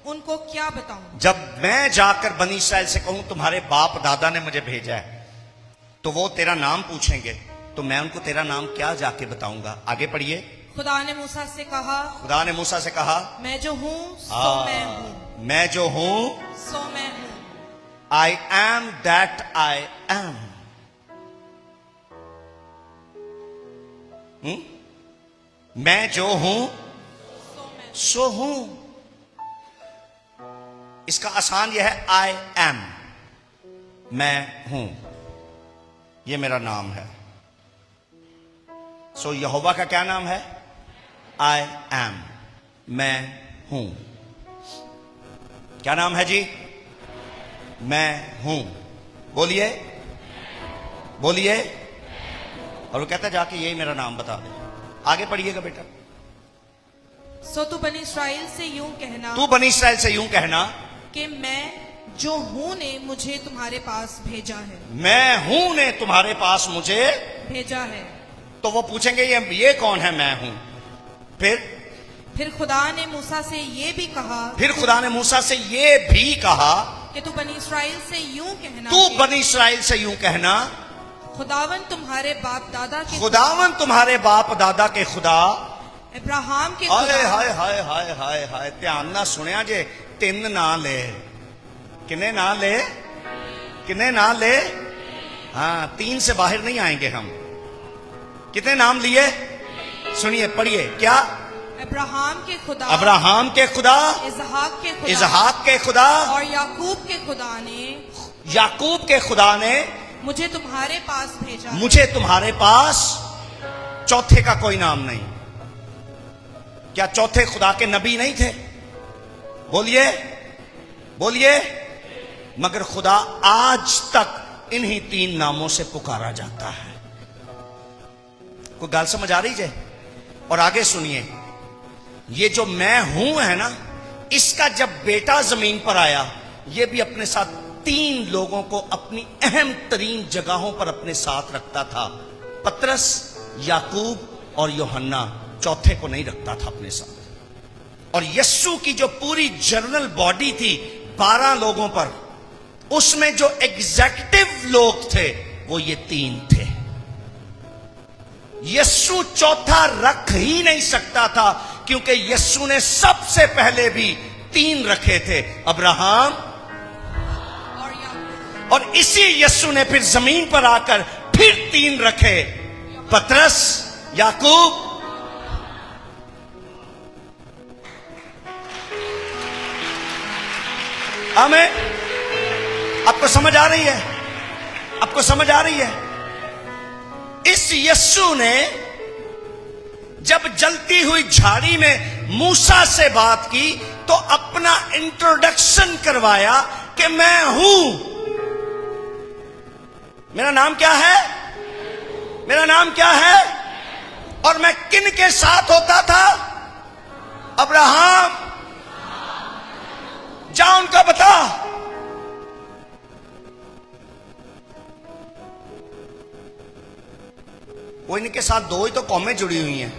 उनको क्या बताऊं? जब मैं जाकर बनी इस्राएल से कहूं तुम्हारे बाप दादा ने मुझे भेजा है, तो वो तेरा नाम पूछेंगे, तो मैं उनको तेरा नाम क्या जाके बताऊंगा? आगे पढ़िए। खुदा ने मूसा से कहा, खुदा ने मूसा से कहा, मैं जो हूं सो मैं हूं, मैं जो हूं सो मैं हूं। I am that I am। मैं जो हूं सो हूं। इसका आसान यह है, I am, मैं हूं, यह मेरा नाम है। सो यहोवा का क्या नाम है? I am, मैं हूं। क्या नाम है जी? मैं हूं। बोलिए बोलिए। और वो कहता है जाके यही मेरा नाम बता दे। आगे पढ़िएगा बेटा। सो तू बनी इस्राएल से यूं कहना, तू बनी इस्राएल से यूं कहना कि मैं जो हूं ने मुझे तुम्हारे पास भेजा है। मैं हूं ने तुम्हारे पास मुझे भेजा है। तो वो पूछेंगे ये कौन है? मैं हूं। फिर खुदा ने मूसा से ये भी कहा, फिर खुदा ने मूसा से ये भी कहा कि तू बनी इस्राएल से यूं कहना, तू बनी इस्राएल से यूं कहना, खुदावन तुम्हारे बाप दादा के खुदावन तुम्हारे बाप दादा के खुदा अब्राहम के हाय खुदा। हाय हाय हाय हाय हाय, ध्यान ना सुनिया जे, 3 ना ले। किन्ने ना ले? किन्ने ना ले? हाँ, 3 से बाहर नहीं आएंगे हम। कितने नाम लिए? सुनिए पढ़िए। क्या? अब्राहम के खुदा, अब्राहम के खुदा, इसहाक के खुदा, इसहाक के खुदा और याकूब के खुदा ने, याकूब के खुदा ने मुझे तुम्हारे पास भेजा है। मुझे तुम्हारे पास, चौथे का कोई नाम नहीं। क्या चौथे खुदा के नबी नहीं थे? बोलिए बोलिए। मगर खुदा आज तक इन्हीं 3 नामों से पुकारा जाता है। कोई गाल समझ आ रही है? और आगे सुनिए, ये जो मैं हूं है ना, इसका जब बेटा जमीन पर आया, ये भी अपने साथ 3 लोगों को अपनी अहम तरीन जगहों पर अपने साथ रखता था। पतरस, याकूब और यूहन्ना, चौथे को नहीं रखता था अपने साथ। और यस्सु की जो पूरी जनरल बॉडी थी 12 लोगों पर, उसमें जो एग्जीक्यूटिव लोग थे वो ये 3 थे। यस्सु चौथा रख ही नहीं सकता था, क्योंकि यस्सु ने सबसे पहले भी 3 रखे थे, अब्राहम और याकूब। और इसी यस्सु ने फिर जमीन पर आकर फिर 3 रखे, पतरस, याकूब। आमीन। आपको समझ आ रही है? आपको समझ आ रही है? इस यस्सु ने जब जलती हुई झाड़ी में मूसा से बात की, तो अपना इंट्रोडक्शन करवाया कि मैं हूं। मेरा नाम क्या है? मेरा नाम क्या है? और मैं किन के साथ होता था? अब्राहम। जा उनका बता। वो इनके साथ 2 ही तो कौमें जुड़ी हुई हैं।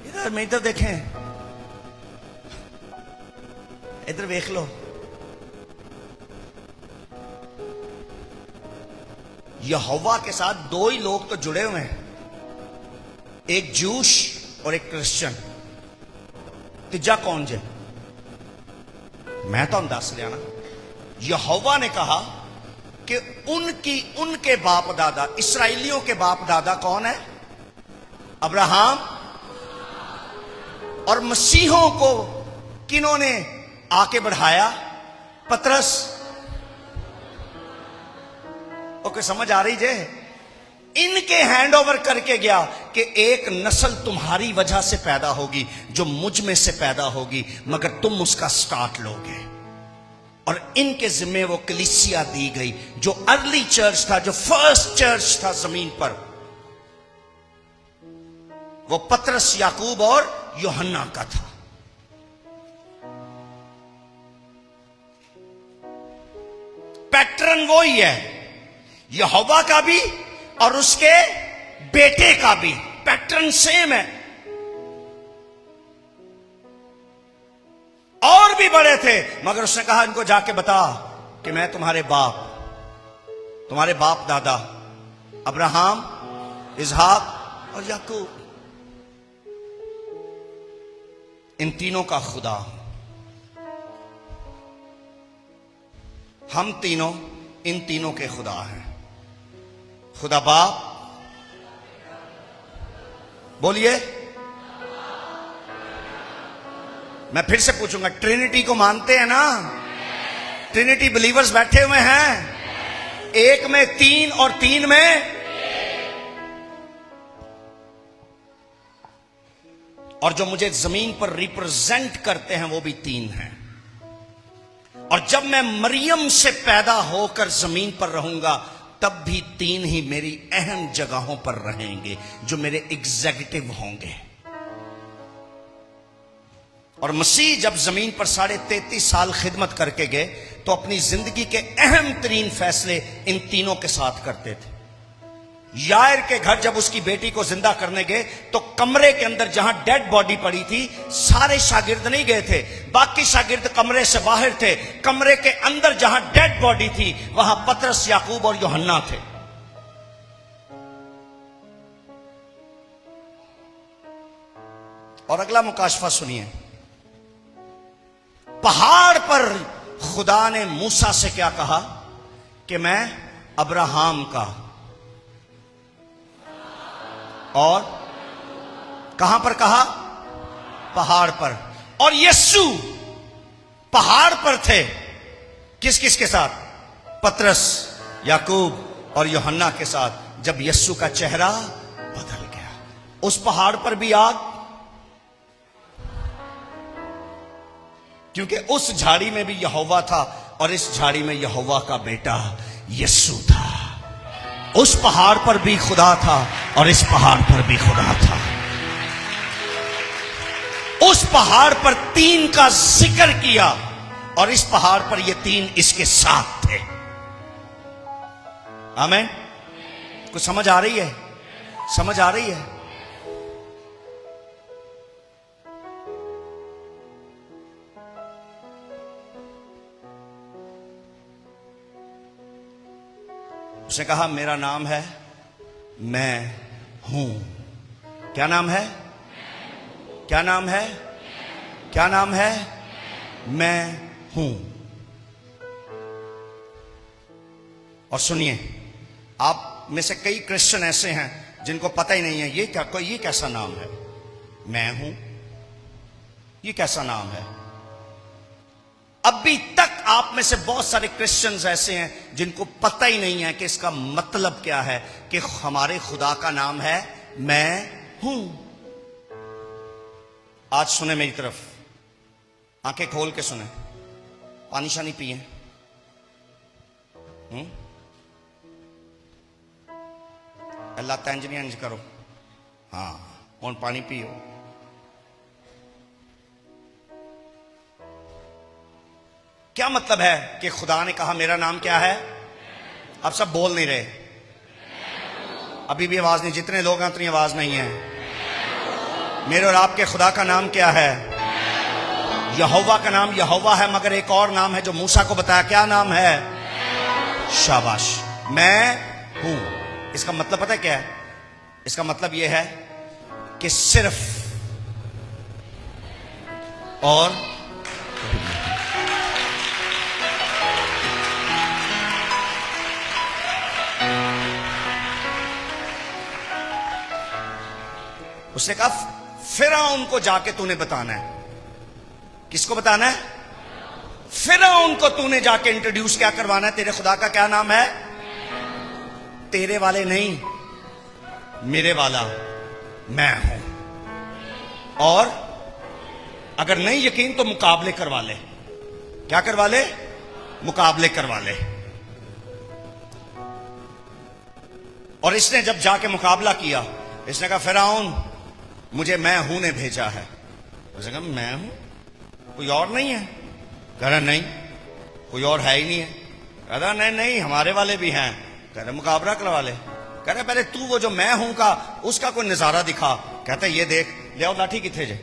इधर में इधर देखें, इधर देख लो। यहोवा के साथ 2 ही लोग तो जुड़े हुए हैं, एक जूश और एक क्रिश्चियन। तीजा कौन जे? मैं तो दस लिया ना। यहोवा ने कहा कि उनके बाप दादा, इसराइलियों के बाप दादा कौन है? अब्राहम। और मसीहों को किन्होंने आके बढ़ाया? पतरस। ओके, समझ आ रही जे? इनके हैंड ओवर करके गया कि एक नस्ल तुम्हारी वजह से पैदा होगी, जो मुझ में से पैदा होगी, मगर तुम उसका स्टार्ट लोगे। और इनके जिम्मे वो कलीसिया दी गई, जो अर्ली चर्च था, जो फर्स्ट चर्च था जमीन पर, वो पतरस, याकूब और यूहन्ना का था। पैटर्न वो ही है, यहोवा का भी और उसके बेटे का भी पैटर्न सेम है। और भी बड़े थे, मगर उसने कहा इनको जाके बता कि मैं तुम्हारे बाप दादा अब्राहम, इसहाक और याकूब, इन तीनों का खुदा हूं। हम तीनों इन तीनों के खुदा हैं। खुदा बाप, बोलिए। मैं फिर से पूछूंगा, ट्रिनिटी को मानते हैं ना? ट्रिनिटी बिलीवर्स बैठे हुए हैं। एक में 3 और 3 में, और जो मुझे जमीन पर रिप्रेजेंट करते हैं वो भी 3 हैं। और जब मैं मरियम से पैदा होकर जमीन पर रहूंगा, तब भी 3 ही मेरी अहम जगहों पर रहेंगे, जो मेरे एग्जीक्यूटिव होंगे। और मसीह जब जमीन पर 33.5 साल खिदमत करके गए, तो अपनी जिंदगी के अहम तरीन फैसले इन तीनों के साथ करते थे। यायर के घर जब उसकी बेटी को जिंदा करने गए, तो कमरे के अंदर जहां डेड बॉडी पड़ी थी, सारे शागिर्द नहीं गए थे, बाकी शागिर्द कमरे से बाहर थे। कमरे के अंदर जहां डेड बॉडी थी, वहां पतरस, याकूब और यूहन्ना थे। और अगला मुकाशफा सुनिए। पहाड़ पर खुदा ने मूसा से क्या कहा? कि मैं अब्राहम का और कहां पर कहा? पहाड़ पर। और यीशु पहाड़ पर थे किस किस के साथ? पतरस, याकूब और यूहन्ना के साथ। जब यीशु का चेहरा बदल गया, उस पहाड़ पर भी आग, क्योंकि उस झाड़ी में भी यहोवा था और इस झाड़ी में यहोवा का बेटा यीशु था। उस पहाड़ पर भी खुदा था और इस पहाड़ पर भी खुदा था। उस पहाड़ पर 3 का जिक्र किया और इस पहाड़ पर ये 3 इसके साथ थे। आमीन। कुछ समझ आ रही है? समझ आ रही है? उसने कहा मेरा नाम है मैं हूं। क्या नाम है? क्या नाम है? क्या नाम है? मैं हूं। और सुनिए, आप में से कई क्रिश्चियन ऐसे हैं जिनको पता ही नहीं है ये कैसा नाम है, मैं हूं। ये कैसा नाम है? अभी तक आप में से बहुत सारे क्रिश्चियंस ऐसे हैं जिनको पता ही नहीं है कि इसका मतलब क्या है, कि हमारे खुदा का नाम है मैं हूं। आज सुने मेरी तरफ, आंखें खोल के सुने, पानी शानी पिए। अल्लाह तंजनी अंज करो। हाँ, और पानी पियो। क्या मतलब है कि खुदा ने कहा मेरा नाम क्या है? अब सब बोल नहीं रहे, अभी भी आवाज नहीं। जितने लोग हैं उतनी आवाज नहीं है। मेरे और आपके खुदा का नाम क्या है? यहोवा का नाम यहोवा है, मगर एक और नाम है जो मूसा को बताया। क्या नाम है? शाबाश, मैं हूं। इसका मतलब पता है क्या है? इसका मतलब यह है कि सिर्फ और उसने कहा फिरौन को जाके तूने बताना है। किसको बताना है? फिरौन को तूने जाके इंट्रोड्यूस क्या करवाना है? तेरे खुदा का क्या नाम है? तेरे वाले नहीं, मेरे वाला मैं हूं। और अगर नहीं यकीन तो मुकाबले करवा ले। क्या करवा ले? मुकाबले करवा ले। और इसने जब जाके मुकाबला किया, इसने कहा फिरौन मुझे मैं हूं ने भेजा है। उसने कहा मैं हूं, कोई और नहीं है? कह रहा नहीं, कोई और है ही नहीं है। कह रहा नहीं नहीं, हमारे वाले भी हैं। कह रहे मुकाबला करवा ले। कह रहे पहले तू वो जो मैं हूं का उसका कोई नजारा दिखा। कहता ये देख, ले आओ लाठी किथे जे,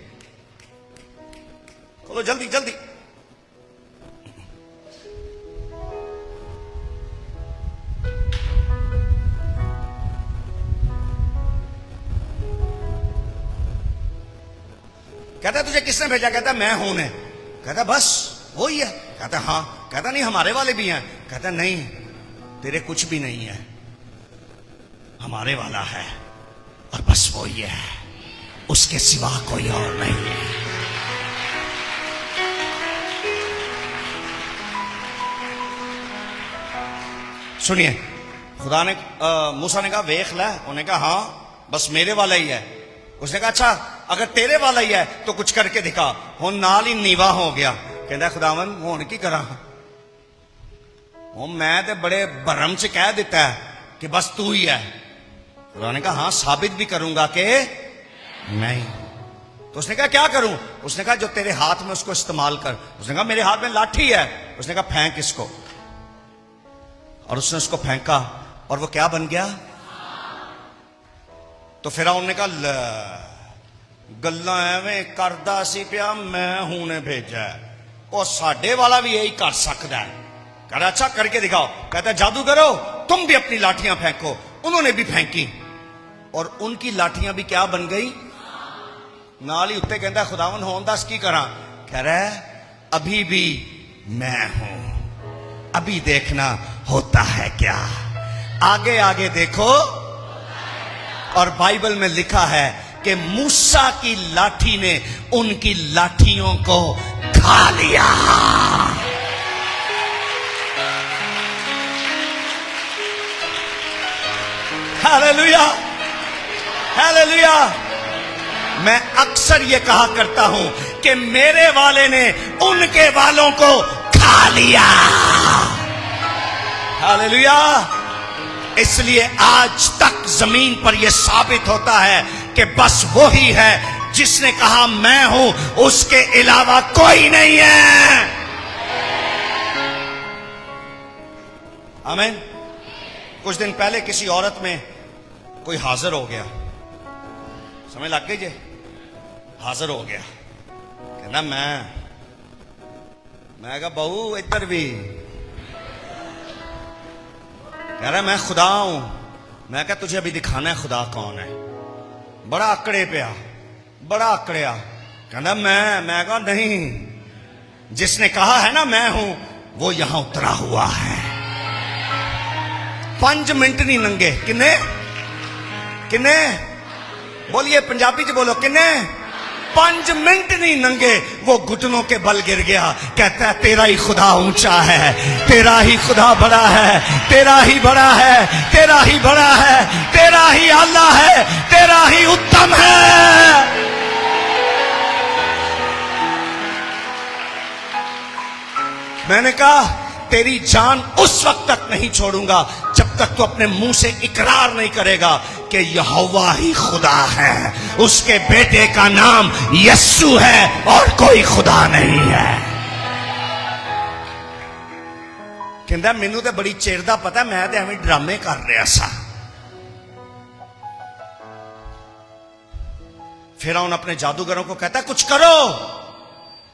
खोलो जल्दी जल्दी। कहता तुझे किसने भेजा? कहता मैं हूं ने। कहता बस वही है? कहता हाँ। कहता नहीं हमारे वाले भी हैं। कहता नहीं, तेरे कुछ भी नहीं है, हमारे वाला है और बस वही है, उसके सिवा कोई और नहीं है। सुनिए, खुदा ने मूसा ने कहा वेख ला। उन्होंने कहा हाँ बस मेरे वाला ही है। उसने कहा अच्छा अगर तेरे वाला ही है तो कुछ करके दिखा। हुन नाल ही नीवा हो गया। कहता खुदावन हुन की करा, मैं तो बड़े भरम से कह देता है कि बस तू ही है। खुदा ने कहा हाँ साबित भी करूंगा कि नहीं। तो उसने कहा क्या करूं? उसने कहा जो तेरे हाथ में उसको इस्तेमाल कर। उसने कहा मेरे हाथ में लाठी है। उसने कहा फेंक इसको। और उसने उसको फेंका और वो क्या बन गया? तो फिरौन ने कहा गल्ला एवें करदा सी पिया मैं हूं ने भेजा, और साडे वाला भी यही कर सकता है। कह रहा अच्छा करके दिखाओ। कहता जादू करो, तुम भी अपनी लाठियां फेंको। उन्होंने भी फेंकी और उनकी लाठियां भी क्या बन गई? नाल ही उत्ते कहता खुदावन होन दस की करा। कह रहा है अभी भी मैं हूं, अभी देखना होता है क्या। आगे आगे देखो। और बाइबल में लिखा है कि मूसा की लाठी ने उनकी लाठियों को खा लिया। Hallelujah, hallelujah. मैं अक्सर ये कहा करता हूं कि मेरे वाले ने उनके वालों को खा लिया। हालेलुया। इसलिए आज तक जमीन पर यह साबित होता है कि बस वो ही है जिसने कहा मैं हूं, उसके अलावा कोई नहीं है। आमीन। कुछ दिन पहले किसी औरत में कोई हाजिर हो गया, समझ लग गई जे, हाजिर हो गया, कहना मैं कहा बहू इधर भी, कह रहा मैं खुदा हूं। मैं कहा तुझे अभी दिखाना है खुदा कौन है। बड़ा अकड़े पे आ, बड़ा अकड़िया, कहना मैं कहा नहीं, जिसने कहा है ना मैं हूं वो यहां उतरा हुआ है। 5 मिनट नहीं नंगे, किन्ने किन्ने बोलिए, पंजाबी च बोलो, किन्ने 5 मिनट नहीं नंगे, वो घुटनों के बल गिर गया। कहता है तेरा ही खुदा ऊंचा है, तेरा ही खुदा बड़ा है, तेरा ही बड़ा है, तेरा ही बड़ा है, तेरा ही आला है, तेरा ही उत्तम है। मैंने कहा तेरी जान उस वक्त तक नहीं छोड़ूंगा जब तक तू अपने मुंह से इकरार नहीं करेगा कि यहोवा ही खुदा है, उसके बेटे का नाम यस्सु है और कोई खुदा नहीं है। कहता मैनू तो बड़ी चेर दा पता, मैं तो एवं ड्रामे कर रहा सा। फिर उन अपने जादूगरों को कहता कुछ करो।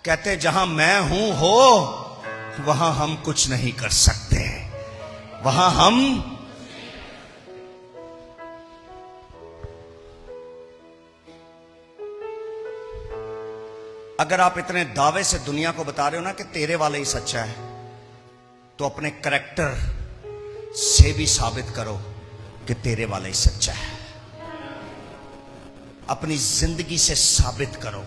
कहते जहां मैं हूं हो वहां हम कुछ नहीं कर सकते, वहां हम अगर आप इतने दावे से दुनिया को बता रहे हो ना कि तेरे वाला ही सच्चा है, तो अपने करैक्टर से भी साबित करो कि तेरे वाला ही सच्चा है। अपनी जिंदगी से साबित करो।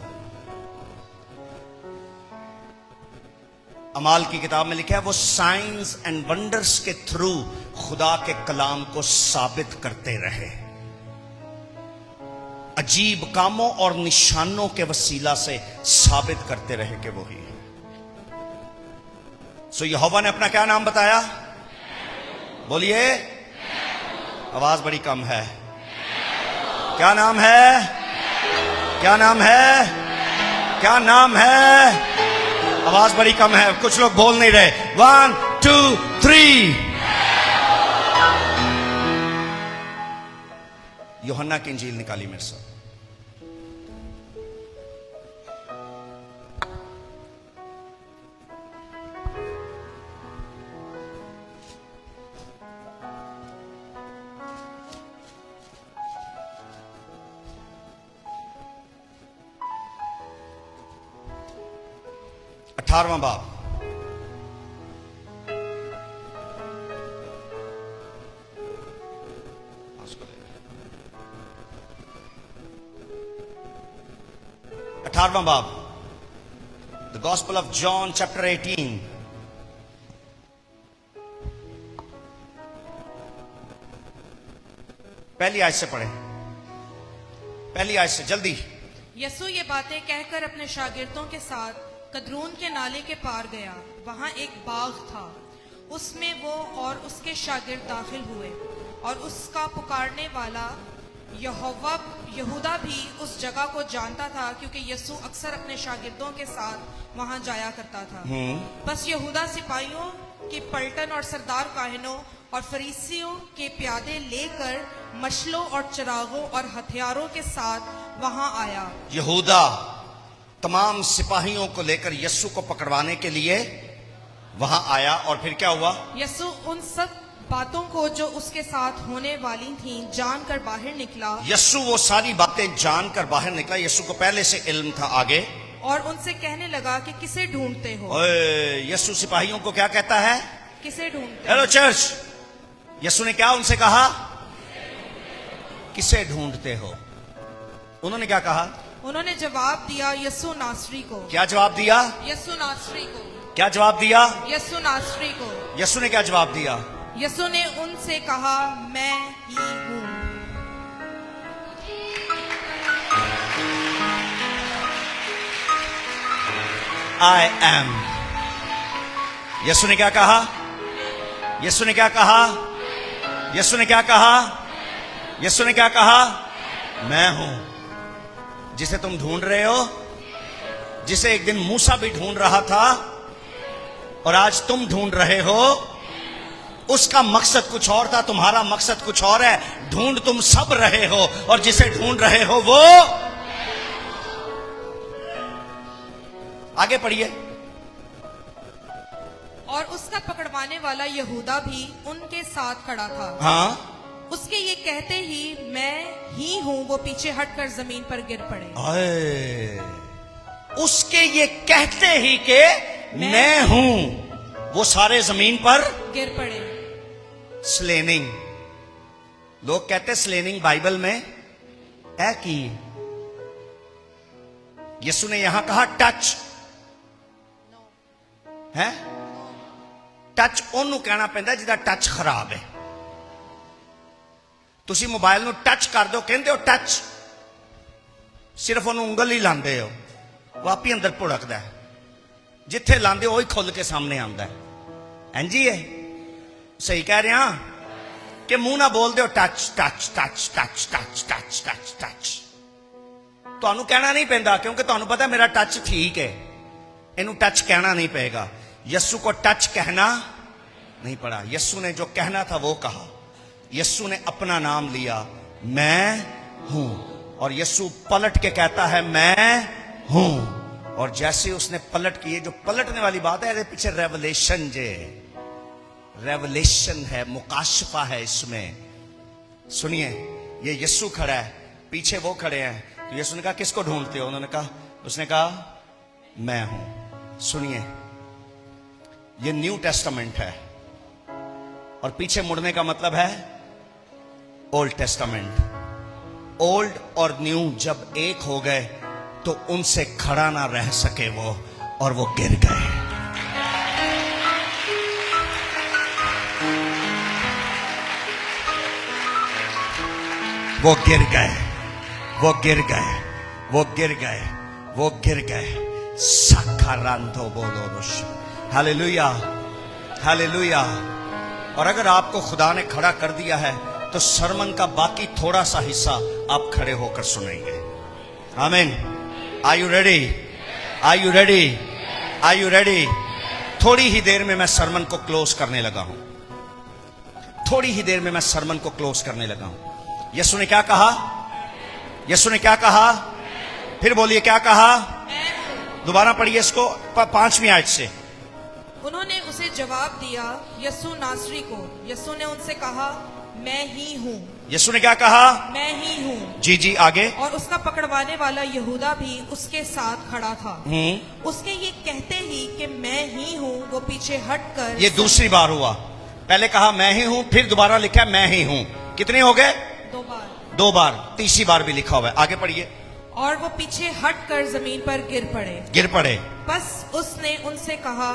अमाल की किताब में लिखा है वो साइंस एंड वंडर्स के थ्रू खुदा के कलाम को साबित करते रहे, अजीब कामों और निशानों के वसीला से साबित करते रहे कि वो ही है। सो यहोवा ने अपना क्या नाम बताया? बोलिए, आवाज बड़ी कम है। क्या नाम है? क्या नाम है? क्या नाम है? आवाज बड़ी कम है, कुछ लोग बोल नहीं रहे। 1 2 3। यूहन्ना की इंजील निकाली मेरे साथ। अठारहवां बाब। बाब, the gospel of John chapter 18। पहली आयत से पढ़े, पहली आयत से जल्दी। यीशु ये बातें कहकर अपने शागिर्दों के साथ कद्रून के नाले के पार गया। वहां एक बाग था, उसमें वो और उसके शागिर्द दाखिल हुए, और उसका पुकारने वाला यहूदा भी उस जगह को जानता था, क्योंकि यीशु अक्सर अपने शागिर्दों के साथ वहां जाया करता था। बस यहूदा सिपाहियों की पलटन और सरदार काहिनों और फरीसियों के प्यादे लेकर मशलों और चिरागों और हथियारों के साथ वहां आया। यहूदा तमाम सिपाहियों को लेकर यीशु को पकड़वाने के लिए वहां आया, और फिर क्या हुआ? यीशु उन सब बातों को जो उसके साथ होने वाली थीं जानकर बाहर निकला। यीशु वो सारी बातें जानकर बाहर निकला। यीशु को पहले से इल्म था। आगे, और उनसे कहने लगा कि किसे ढूंढते हो? यीशु सिपाहियों को क्या कहता है? किसे ढूंढते? हेलो चर्च, यीशु ने क्या उनसे कहा? किसे ढूंढते हो? उन्होंने क्या कहा? उन्होंने जवाब दिया यीशु नासरी को। क्या जवाब दिया? यीशु नासरी को। क्या जवाब दिया? यीशु नासरी को। यीशु ने क्या जवाब दिया? यीशु ने उनसे कहा, मैं ही हूँ। I am. यीशु ने क्या कहा? यीशु ने क्या कहा? यीशु ने क्या कहा? यीशु ने क्या कहा? मैं हूं जिसे तुम ढूंढ रहे हो, जिसे एक दिन मूसा भी ढूंढ रहा था और आज तुम ढूंढ रहे हो। उसका मकसद कुछ और था, तुम्हारा मकसद कुछ और है। ढूंढ तुम सब रहे हो और जिसे ढूंढ रहे हो वो। आगे पढ़िए। और उसका पकड़वाने वाला यहूदा भी उनके साथ खड़ा था। हाँ, उसके ये कहते ही मैं ही हूं, वो पीछे हटकर जमीन पर गिर पड़े। आए, उसके ये कहते ही के मैं हूं, वो सारे जमीन पर गिर पड़े। स्लेनिंग, लोग कहते स्लेनिंग बाइबल में है कि यीशु ने यहां कहा टच है। टच ਉਹਨੂੰ ਕਹਿਣਾ ਪੈਂਦਾ ਜਿਹਦਾ ਟੱਚ ਖਰਾਬ ਹੈ। ਤੁਸੀਂ ਮੋਬਾਈਲ ਨੂੰ ਟੱਚ ਕਰ ਦਿਓ, ਕਹਿੰਦੇ ਹੋ ਟੱਚ, ਸਿਰਫ ਉਹਨੂੰ ਉਂਗਲ ਹੀ ਲਾਉਂਦੇ ਹੋ, ਉਹ ਆਪ ਹੀ ਅੰਦਰ ਭੁੜਕਦਾ ਹੈ। ਜਿੱਥੇ ਲਾਉਂਦੇ ਹੋ ਉਹੀ ਖੁੱਲ ਕੇ ਸਾਹਮਣੇ ਆਉਂਦਾ ਹੈ। ਇੰਜੀ ਹੈ, ਸਹੀ ਕਹਿ ਰਿਹਾ ਕਿ ਮੂੰਹ ਨਾਲ ਬੋਲਦੇ ਹੋ touch touch touch touch touch touch touch touch. ਤੁਹਾਨੂੰ ਕਹਿਣਾ ਨਹੀਂ ਪੈਂਦਾ ਕਿਉਂਕਿ ਤੁਹਾਨੂੰ ਪਤਾ ਮੇਰਾ ਟੱਚ ਠੀਕ ਹੈ, ਇਹਨੂੰ ਟੱਚ ਕਹਿਣਾ नहीं पड़ेगा। यस्सु को टच कहना नहीं पड़ा। यस्सु ने जो कहना था वो कहा। यस्सु ने अपना नाम लिया, मैं हूं। और यस्सु पलट के कहता है मैं हूं। और जैसे उसने पलट की, ये जो पलटने वाली बात है, पीछे रेवलेशन जे रेवलेशन है, मुकाशफा है इसमें। सुनिए, ये यस्सु खड़ा है, पीछे वो खड़े हैं। तो यस्सु ने कहा किसको ढूंढते हो? उन्होंने कहा, उसने कहा मैं हूं। सुनिए, ये न्यू टेस्टामेंट है और पीछे मुड़ने का मतलब है ओल्ड टेस्टामेंट। ओल्ड और न्यू जब एक हो गए तो उनसे खड़ा ना रह सके वो, और वो गिर गए। वो गिर गए, वो गिर गए, वो गिर गए, वो गिर गए। साखारांतो बोलो हालेलुया, हालेलुया। और अगर आपको खुदा ने खड़ा कर दिया है तो सरमन का बाकी थोड़ा सा हिस्सा आप खड़े होकर सुनेंगे। आमीन। Are you ready? Are you ready? Are you ready? थोड़ी ही देर में मैं सरमन को क्लोज करने लगा हूं। थोड़ी ही देर में मैं सरमन को क्लोज करने लगा हूं। यीशु ने क्या कहा? यीशु ने क्या कहा? फिर बोलिए, क्या कहा? दोबारा पढ़िए इसको 5वीं आयत से। उन्होंने उसे जवाब दिया यीशु नासरी को। यीशु ने उनसे कहा मैं ही हूँ। यीशु ने क्या कहा? मैं ही हूँ। जी जी, आगे। और उसका पकड़वाने वाला यहूदा भी उसके साथ खड़ा था। उसके ये कहते ही कि मैं ही हूँ, वो पीछे हटकर। ये दूसरी बार हुआ। पहले कहा मैं ही हूँ, फिर दोबारा लिखा मैं ही हूँ। कितने हो गए? 2 बार। 2 बार, तीसरी बार भी लिखा हुआ है। आगे पढ़िए। और वो पीछे हटकर जमीन पर गिर पड़े। गिर पड़े। बस उसने उनसे कहा,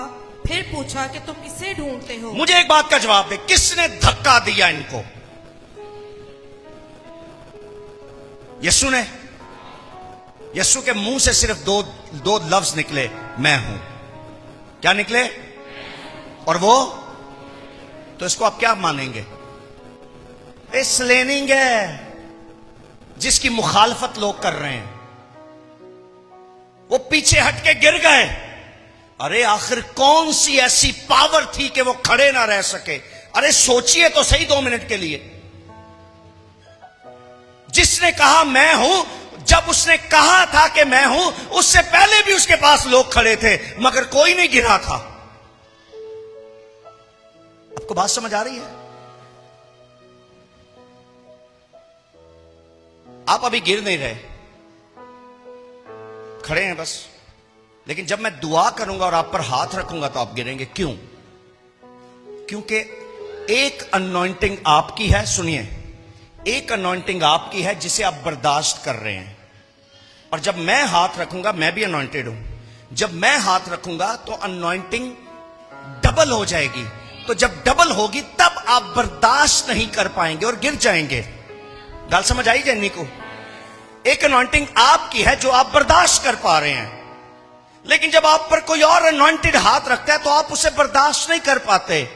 फिर पूछा कि तुम किसे ढूंढते हो? मुझे एक बात का जवाब दे, किसने धक्का दिया इनको? यीशु ने। यीशु के मुंह से सिर्फ दो लफ्ज निकले, मैं हूं। क्या निकले? और वो तो इसको आप क्या मानेंगे? स्लेनिंग है जिसकी मुखालफत लोग कर रहे हैं। वो पीछे हटके गिर गए। अरे आखिर कौन सी ऐसी पावर थी कि वो खड़े ना रह सके? अरे सोचिए तो सही 2 मिनट के लिए। जिसने कहा मैं हूं, जब उसने कहा था कि मैं हूं, उससे पहले भी उसके पास लोग खड़े थे मगर कोई नहीं गिरा था। आपको बात समझ आ रही है? आप अभी गिर नहीं रहे, खड़े हैं बस। लेकिन जब मैं दुआ करूंगा और आप पर हाथ रखूंगा तो आप गिरेंगे। क्यों? क्योंकि एक अनॉइंटिंग आपकी है। सुनिए, एक अनॉइंटिंग आपकी है जिसे आप बर्दाश्त कर रहे हैं। और जब मैं हाथ रखूंगा, मैं भी अनॉइंटेड हूं, जब मैं हाथ रखूंगा तो अनॉइंटिंग डबल हो जाएगी। तो जब डबल होगी तब आप बर्दाश्त नहीं कर पाएंगे और गिर जाएंगे। गल समझ आई जैनी को? एक अनॉइंटिंग आपकी है जो आप बर्दाश्त कर पा रहे हैं, लेकिन जब आप पर कोई और अनॉइंटेड हाथ रखता है तो आप उसे बर्दाश्त नहीं कर पाते।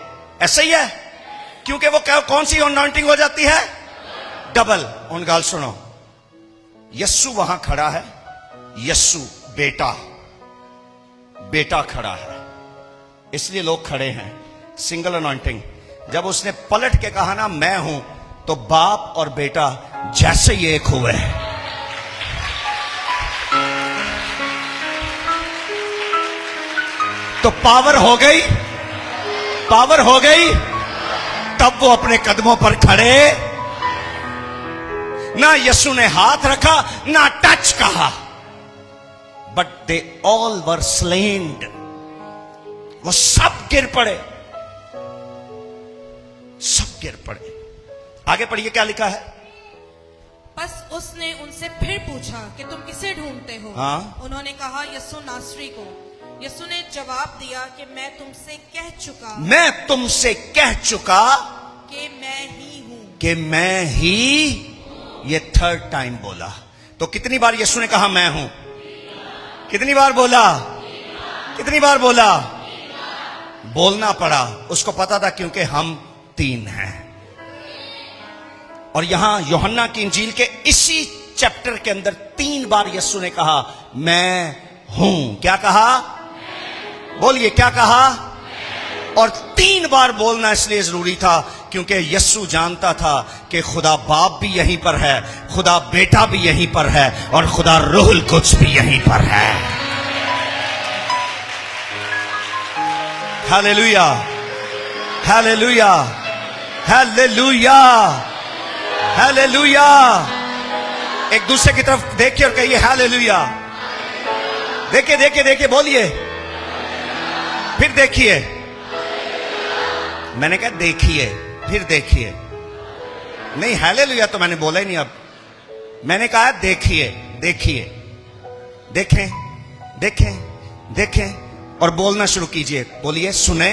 ऐसा ही है, क्योंकि वो कौन सी अनॉइंटिंग हो जाती है? डबल। उन गाल सुनो, यस्सु वहां खड़ा है, यस्सु बेटा, बेटा खड़ा है, इसलिए लोग खड़े हैं। Single anointing. जब उसने पलट के कहा ना मैं हूं, तो बाप और बेटा जैसे ही एक हुए। तो पावर हो गई, पावर हो गई। तब वो अपने कदमों पर खड़े। ना यीशु ने हाथ रखा, ना टच कहा, बट दे ऑल वर स्लेन्ड। वो सब गिर पड़े, सब गिर पड़े। आगे पढ़िए क्या लिखा है। बस उसने उनसे फिर पूछा कि तुम किसे ढूंढते हो? हाँ? उन्होंने कहा यीशु नासरी को। यीशु ने जवाब दिया कि मैं तुमसे कह चुका, मैं तुमसे कह चुका कि मैं ही हूं। कि मैं ही। ये थर्ड टाइम बोला। तो कितनी बार यीशु ने कहा मैं हूं? कितनी बार बोला? कितनी बार बोला? बोलना पड़ा। उसको पता था क्योंकि हम तीन हैं। और यहां यूहन्ना की इंजील के इसी चैप्टर के अंदर 3 बार यीशु ने कहा मैं हूं। क्या कहा? बोलिए क्या कहा? और 3 बार बोलना इसलिए जरूरी था क्योंकि यीशु जानता था कि खुदा बाप भी यहीं पर है, खुदा बेटा भी यहीं पर है, और खुदा रूहुल कुद्स भी यहीं पर है। Hallelujah, hallelujah, hallelujah, hallelujah. एक दूसरे की तरफ देखिए और कहिए हालेलुया। देखिए देखिए देखिए, बोलिए, फिर देखिए। मैंने कहा देखिए, फिर देखिए। नहीं, हालेलुया तो मैंने बोला ही नहीं। अब मैंने कहा देखिए, देखिए, देखें, देखें, देखें, और बोलना शुरू कीजिए। बोलिए सुने।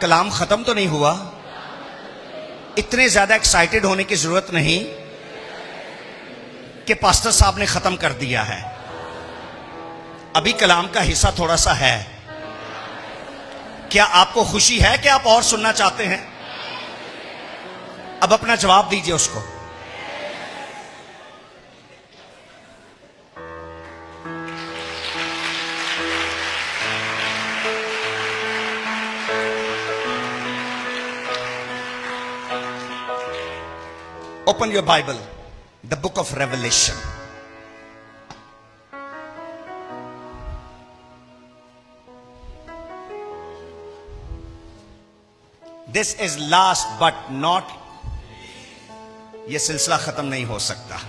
कलाम खत्म तो नहीं हुआ। इतने ज्यादा एक्साइटेड होने की जरूरत नहीं कि पास्टर साहब ने खत्म कर दिया है। अभी कलाम का हिस्सा थोड़ा सा है। क्या आपको खुशी है कि आप और सुनना चाहते हैं? अब अपना जवाब दीजिए उसको। Open your Bible, the book of Revelation. This is last but not. यह सिलसिला खत्म नहीं हो सकता।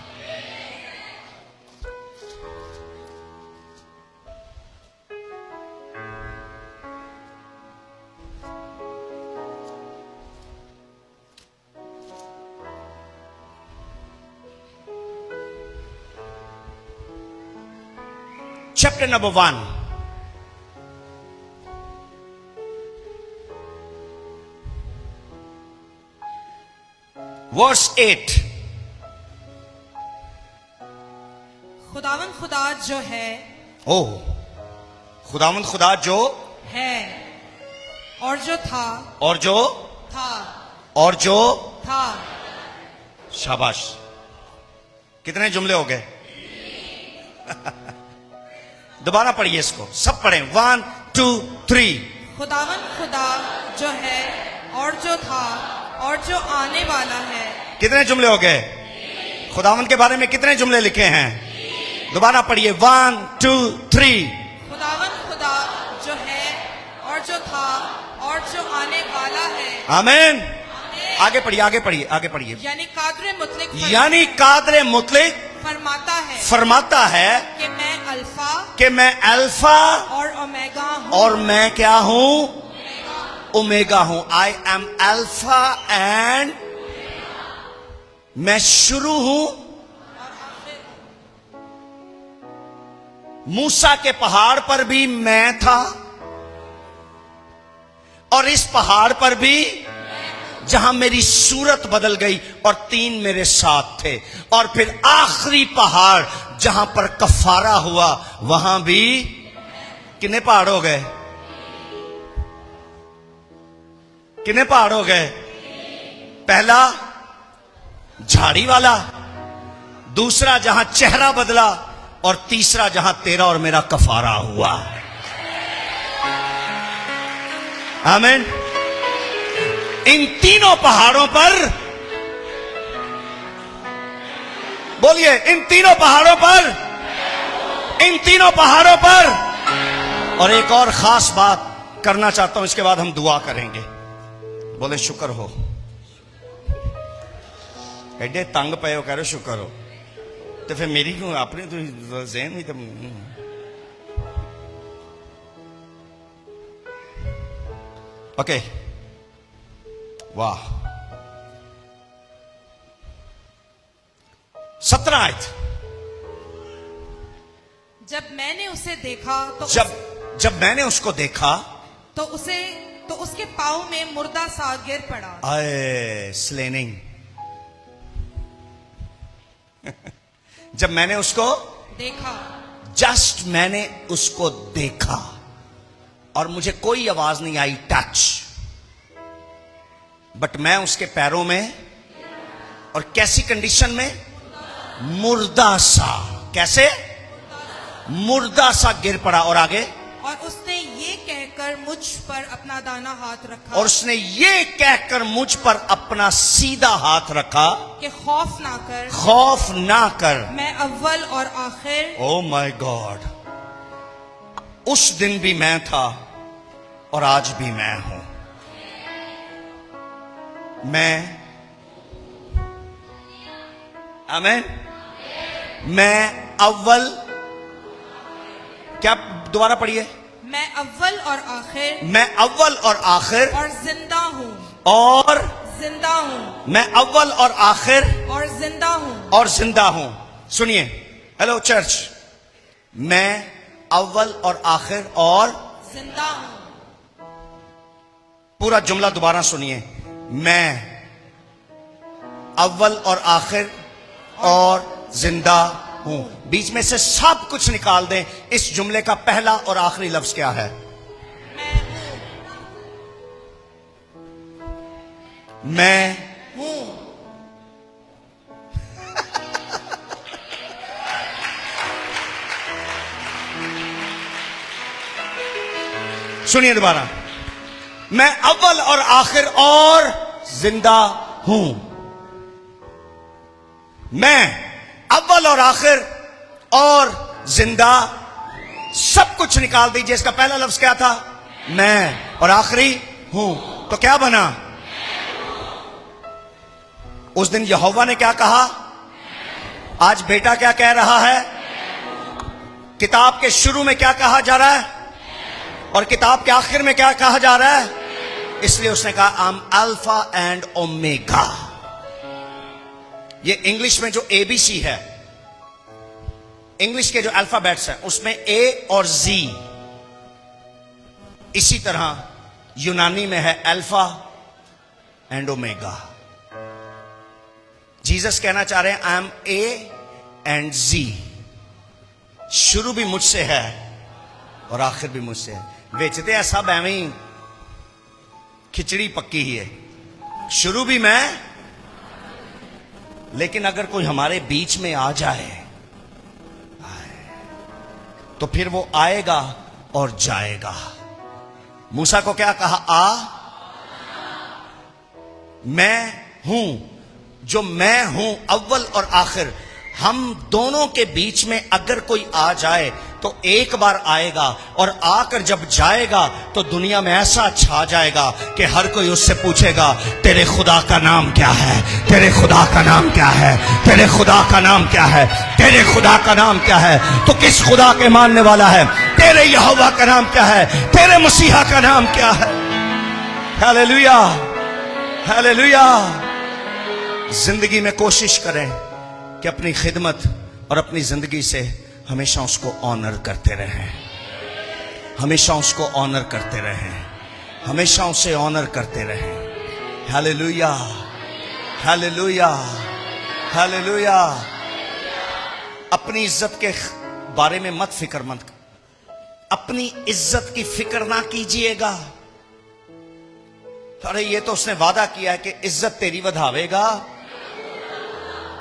Chapter number 1. Verse 8. खुदावन खुदा जो है, ओ, खुदावंद खुदा जो है, और जो था, और जो था, और जो था। शाबाश। कितने जुमले हो गए? दोबारा पढ़िए इसको, सब पढ़ें। 1 2 3। खुदावन खुदा जो है, और जो था, और जो आने वाला है। कितने जुमले हो गए? खुदावंद के बारे में कितने जुमले लिखे हैं? दोबारा पढ़िए। 1 2 3। खुदावन खुदा जो है, और जो था, और जो आने वाला है। आमीन। आगे पढ़िए, आगे पढ़िए, आगे पढ़िए। यानी कादरे मुतलिक यानी कादरे मुतलिक फरमाता है फरमाता है कि मैं अल्फा, कि मैं अल्फा और ओमेगा हूँ। और मैं क्या हूं? ओमेगा हूं। आई एम अल्फा एंड, मैं शुरू हूं मूसा के पहाड़ पर भी मैं था और इस पहाड़ पर भी जहां मेरी सूरत बदल गई और 3 मेरे साथ थे, और फिर आखिरी पहाड़ जहां पर कफारा हुआ वहां भी कितने पहाड़ हो गए? कितने पहाड़ हो गए? पहला झाड़ी वाला, दूसरा जहां चेहरा बदला, और तीसरा जहां तेरा और मेरा कफारा हुआ। आमीन। इन तीनों पहाड़ों पर, बोलिए, इन तीनों पहाड़ों पर, इन तीनों पहाड़ों पर। और एक और खास बात करना चाहता हूं, इसके बाद हम दुआ करेंगे। बोले शुक्र हो। एडे तंग पे हो, कह रहे शुक्र हो, तो फिर मेरी क्यों अपने तो ज़हन ही तो। ओके, वाह। 17 आयत। जब मैंने उसे देखा तो जब मैंने उसको देखा तो उसके पांव में मुर्दा सा गिर पड़ा। आए स्लेनिंग। जब मैंने उसको देखा, जस्ट मैंने उसको देखा और मुझे कोई आवाज नहीं आई, टच, बट मैं उसके पैरों में, और कैसी कंडीशन में? मुर्दा सा। कैसे? मुर्दा सा गिर पड़ा। और आगे, और उसने ये कहकर मुझ पर अपना दाना हाथ रखा, और उसने ये कहकर मुझ पर अपना सीधा हाथ रखा कि खौफ ना कर, खौफ ना कर, मैं अव्वल और आखिर। Oh my God. उस दिन भी मैं था और आज भी मैं हूं। मैं, आमीन। मैं अव्वल, क्या? दोबारा पढ़िए। मैं अव्वल और आखिर, मैं अव्वल और आखिर और जिंदा हूँ, और जिंदा हूँ, मैं अव्वल और आखिर और जिंदा हूँ, और जिंदा हूं। सुनिए, हेलो चर्च, मैं अव्वल और आखिर और जिंदा हूँ। पूरा जुमला दोबारा सुनिए। मैं अव्वल और आखिर और जिंदा हूं। बीच में से सब कुछ निकाल दें। इस जुमले का पहला और आखिरी लफ्ज क्या है? मैं हूँ। सुनिए दोबारा। मैं अव्वल और आखिर और जिंदा हूं। मैं अव्वल और आखिर और जिंदा, सब कुछ निकाल दीजिए। इसका पहला लफ्ज क्या था? मैं, और आखिरी हूं, तो क्या बना? उस दिन यहोवा ने क्या कहा? आज बेटा क्या कह रहा है? किताब के शुरू में क्या कहा जा रहा है और किताब के आखिर में क्या कहा जा रहा है? इसलिए उसने कहा I am alpha and omega. ये इंग्लिश में जो एबीसी है, इंग्लिश के जो अल्फाबेट्स हैं उसमें ए और जी, इसी तरह यूनानी में है अल्फा एंड ओमेगा। जीसस कहना चाह रहे हैं आई एम ए एंड जी। शुरू भी मुझसे है और आखिर भी मुझसे है। बेचते हैं सब एवं ही, खिचड़ी पक्की ही है। शुरू भी मैं, लेकिन अगर कोई हमारे बीच में आ जाए तो फिर वो आएगा और जाएगा। मूसा को क्या कहा? आ, मैं हूं। जो मैं हूं अव्वल और आखिर, हम दोनों के बीच में अगर कोई आ जाए तो एक बार आएगा और आकर जब जाएगा तो दुनिया में ऐसा छा जाएगा कि हर कोई उससे पूछेगा तेरे खुदा का नाम क्या है? तेरे खुदा का नाम क्या है? तेरे खुदा का नाम क्या है? तेरे खुदा का नाम क्या है? तो किस खुदा के मानने वाला है? तेरे यहोवा का नाम क्या है? तेरे मसीहा का नाम क्या है? Hallelujah, hallelujah. जिंदगी में कोशिश करें कि अपनी खिदमत और अपनी जिंदगी से हमेशा उसको ऑनर करते रहें, हमेशा उसको ऑनर करते रहें, हमेशा उसे ऑनर करते रहें। Hallelujah, hallelujah, hallelujah. अपनी इज्जत के बारे में मत फिक्रमंद, अपनी इज्जत की फिक्र ना कीजिएगा। अरे ये तो उसने वादा किया है कि इज्जत तेरी बढ़ावेगा।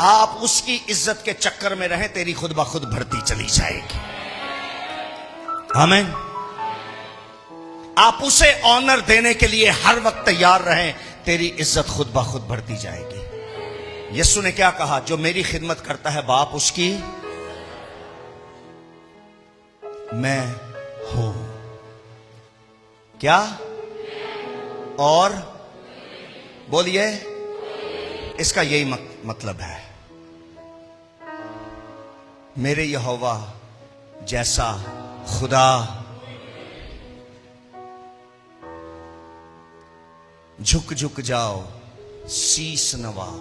आप उसकी इज्जत के चक्कर में रहें, तेरी खुद ब खुद बढ़ती चली जाएगी। आमीन। आप उसे ऑनर देने के लिए हर वक्त तैयार रहें, तेरी इज्जत खुद ब खुद बढ़ती जाएगी। यीशु ने क्या कहा? जो मेरी खिदमत करता है बाप उसकी, मैं हूं क्या? और बोलिए, इसका यही मतलब है, मेरे यहोवा जैसा खुदा झुक झुक जाओ, शीस नवाओ,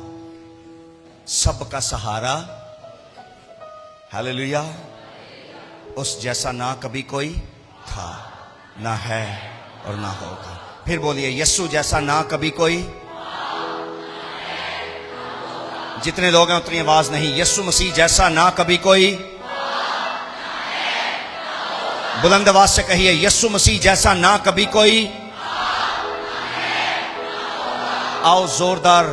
सबका सहारा। हालेलुया। उस जैसा ना कभी कोई था, ना है और ना होगा। फिर बोलिए, यीशु जैसा ना कभी कोई। जितने लोग हैं उतनी आवाज नहीं। यीशु मसीह जैसा ना कभी कोई। बुलंद आवाज से कहिए, यीशु मसीह जैसा ना कभी कोई। आओ जोरदार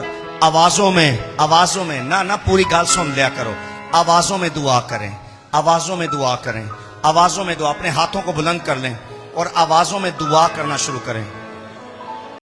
आवाजों में ना पूरी गाल सुन लिया करो, आवाजों में दुआ करें, आवाजों में दुआ करें, आवाजों में दुआ। अपने हाथों को बुलंद कर लें और आवाजों में दुआ करना शुरू करें।